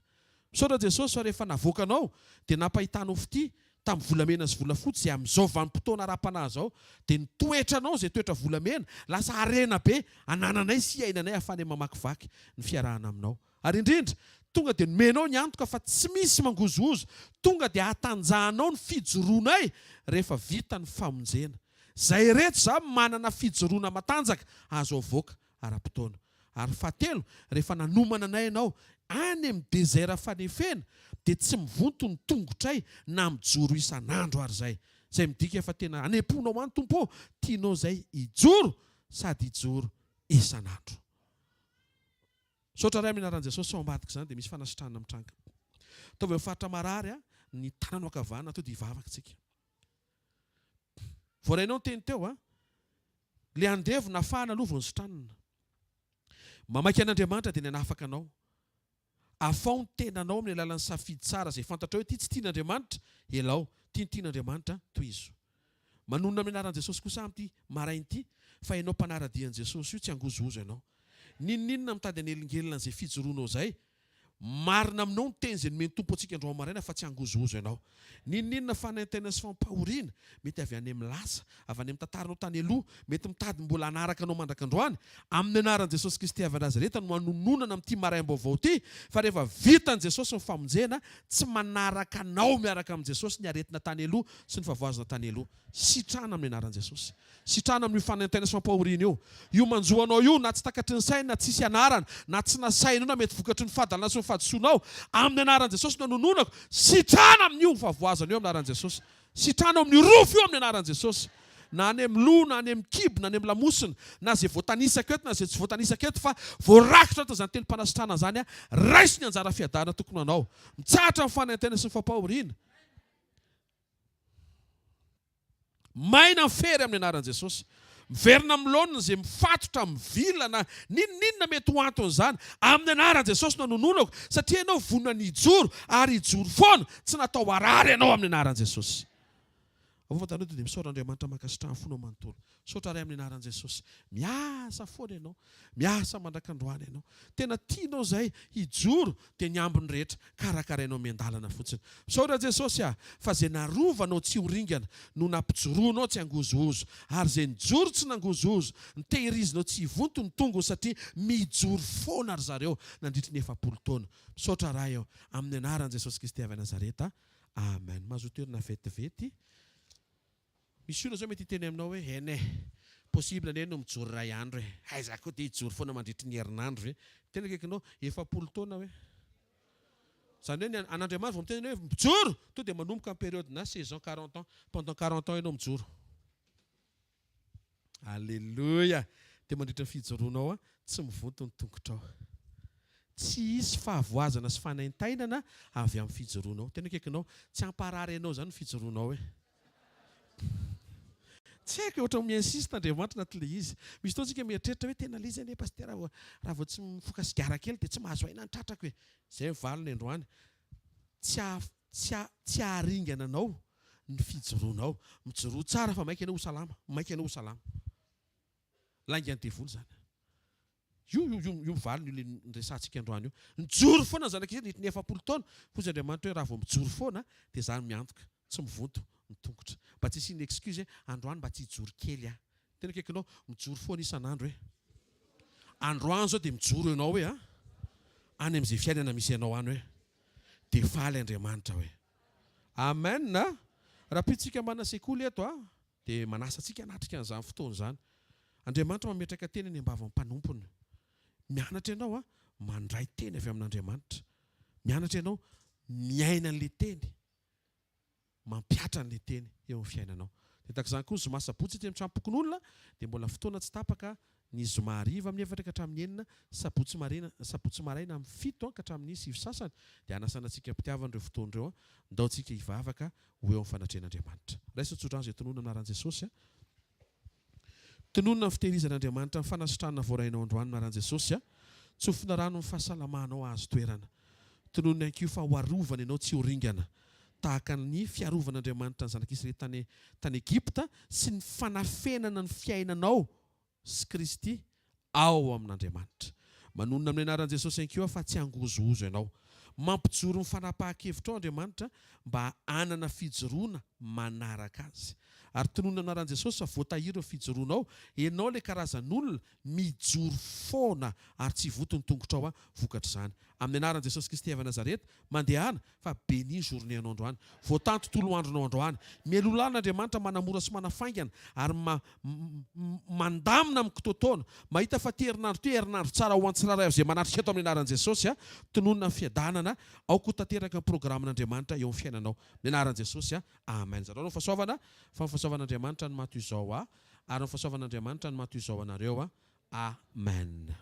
Misaotra Jesosy fa rehefa navoakanao dia nampahitanao fity tamin'ny volamena sy volafotsy izay amin'izao vanim-potoana ara-panahy izao dia nitoetranao izay toetra volamena lasa arena be anananay sy ainanay ahafany mamakivaky ny fiarahana aminao. Ary indrindra tonga dia nomenao ny antoka fa tsy misy mangozozo. Tonga dia hatanjahanao ny fijoroanay rehefa vita ny famonjena. Zay rehetra za manana fijoroana matanjaka azo avoaka ara-potoana. Ary fahatelo, rehefa nanomana anay ianao any amin'ny dezera fanefena dia tsy mivonto ny tongotray na mijoro isan'andro ary zay. Zay midika fa tena anemponao any tompo. Tianao zay hijoro sady hijoro isan'andro. Saotra ray amin'ny anaran'i Jesosy ao ambadika izany dia misy fanasitrahana mitranga. Ataovy amin'ny faritra marary ny tananao ankavana to dia hivavaka tsika. Voarainao ny teny teo le andevo nafahana aloha vao nisitranana. Mamaky an'Andriamanitra dia nanafaka anao. Afao ny tenanao amin'ny alalan'ny safidy tsara izay fantatra hoe ity tsy tian'Andriamanitra, elao, tian'Andriamanitra toy izo. Manonona amin'ny anaran'i Jesosy kosa amin'ity marain'ity fa ianao mpanaradian'i Jesosy io tsy angozozo ianao. Ninninona mitady anelingelina izay fijoroanao izay marina aminao ny teny zay nomeny tompo antsika androany maraina fa tsy angozozo ianao. Ninninona fanaintena sy fampahoriana mety avy any amin'ny lasa, avy any amin'ny tantaranao tany aloha, mety mitady mbola hanaraka anao mandrakandroany. Amin'ny anaran'i Jesosy Kristy avy Nazareta no manononana amin'ity maraim-baovao ity, fa rehefa vitan'i Jesosy ny famonjena, tsy manaraka anao miaraka amin'i Jesosy ny aretina tany aloha sy ny favoazana tany aloha. Sitrana amin'ny anaran'i Jesosy. Sitrana amin'ny fanaintena sy fampahoriana io. Io manjoanao io na tsy takatry ny saina, na tsisy anarana, na tsy nasainao, na mety vokatry ny fadalana sy ny fahadisoanao. Amin'ny anaran'i Jesosy nanononako, sitrana amin'io ny favoazana io amin'ny anaran'i Jesosy. Sitrana amin'ny rofo io amin'ny anaran'i Jesosy. Na any amin'ny loha, na any amin'ny kibo, na any amin'ny lamosina, na zay voatanisaka eto, na zay tsy voatanisaka eto, fa voarakitra eto izany telim-panasitrana zany, raisy ny anjara fiadana tokony anao. Mitsahatra amin'ny fanaintena sy ny fampahoriana. Maina fery amin'ny anaran'i Jesosy. Miverina amin'ny laonina izay mifatotra mivilana ninninona mety ho anton'izany amin'ny anaran'i Jesosy nanononako, satria ianao vonona ny ijoro ary ijoro foana, tsy natao harary ianao amin'ny anaran'i Jesosy. Avy dia misaotra Andriamanitra makasitrahany fona manontolo. Misaotra ray amin'ny anaran'i Jesosy. Miasa foana ianao, miasa mandrakandroany ianao. Tena tianao izay hijoro dia ny ambiny rehetra karakarainao miandalana fotsiny. Misaotra Jesosy fa izay narovanao tsy horingana no nampijoroanao tsy angozozo, ary izay nijoro tsy nangozozo, ny tehirizinao tsy hivonto ny tongony satria mijoro foana ry zareo nandritra ny 7 taona. Misaotra ray eo amin'ny anaran'i Jesosy Kristy avy Nazareta. Amen. Mahazo toerana vetivety. Misy olona zao mety hiteny aminao hoe ene possible ane no mijoro ray andro hoe aiza koa dia hijoro foana mandritra ny herinandro ve. Tena kaikinao 7 taona hoe. Zany hoe an'Andriamanitra vao miteny hoe mijoro, to dia manomboka amin'ny période na saison 40 ans, pendant 40 ans ianao mijoro. Alléluia. Dia mandritra ny fijoroanao tsy mivonto ny tongotrao. Tsy hisy fahavoazana sy fanaintainana avy amin'ny fijoroanao. Tena kaikinao tsy amparary ianao zany ny fijoroanao hoe. Tsy haiko ohatra miinsiste Andriamanitra naty le izy. Misy fotoana tsika mieritreritra hoe tena le izy anie pasteur raha vao tsy mifoka sigara kely dia tsy mahazo aina ny tratrako hoe. Izay mivaliny androany. Tsy haharingana anao ny fijoroanao. Mijoro tsara fa maika ianao ho salama. Maika ianao ho salama. Laingany devoly zany. Io mivaliny io resantsika androany io. Mijoro foana zanak'izy ny 7 taona. Fozy Andriamanitra hoe raha vao mijoro foana dia zany miantoka. Tsy mivonto ny tongotra. Mba tsy isiany excuse androany mba tsy hijoro kely ah. Tena kaikinao mijoro foana isan'andro hoe. Androany zao dia mijoro ianao hoe any amin'izay fiainana misy ianao any hoe. Dia faly Andriamanitra hoe. Amen. Raha pitsika mana sekoly eto dia manasa antsika hanatrika an'izany fotoana izany. Andriamanitra mametraka teny any ambava mpanompony. Mianatra ianao mandray teny avy amin'Andriamanitra. Mianatra ianao miaina an'ilay teny. Mampiatra an'ilay teny eo amin'ny fiainanao. Dia takizany koa ny zoma sabotsy ty mitrampokon'olona dia mbola fotoana tsy tapaka ny zoma hariva amin'ny 7 ka hatramin'ny 9, sabotsy maraina amin'ny 7 ka hatramin'ny 9 sasany. Dia anasana antsika mpitiavana ireo fotoana ireo ndao tsika hivavaka ho eo amin'ny fanatrehan'Andriamanitra. Raisa tsodrano izay tonona anaran'i Jesosy. Tonona ny fitehirizan'Andriamanitra ny fanasitranana voarainao androany anaran'i Jesosy. Tsofina rano ny fahasalamanao azo toerana. Tonona ihany koa fa ho arovana ianao tsy horingana. Tahaka ny fiarovan'Andriamanitra ny zanak'Israely tany Egypta sy ny fanafenana ny fiainanao sy Kristy ao amin'Andriamanitra. Manonona amin'ny anaran'i Jesosy ihany koa fa tsy angozozo ianao. Mampijoro ny fanapahan-kevitra ao Andriamanitra mba hanana fijoroana manaraka azy. Ary tonona amin'ny anaran'i Jesosy fa voatahiry ny fijoroanao, ianao ilay karazan'olona mijoro foana ary tsy voto ny tongotrao vokatra izany. Amin'ny anaran'i Jesosy Kristy avy Nazareta, mandehana fa béni journée anao androany. Voatanto tolo andronao androany. Mielolan'Andriamanitra manamora sy manafaingana ary mandamina amin'ny kitotoana. Mahita fa herinandro tsara ho antsiraray izay manatrika eto amin'ny anaran'i Jesosy tonona ny fiadanana ao koa tanteraka ny programan'Andriamanitra eo amin'ny fiainanao. Amin'ny anaran'i Jesosy amen. Zareo fahasoavana fa ny fahasoavan'Andriamanitra ny maty izao ary ny fahasoavan'Andriamanitra ny maty izao anareo amen.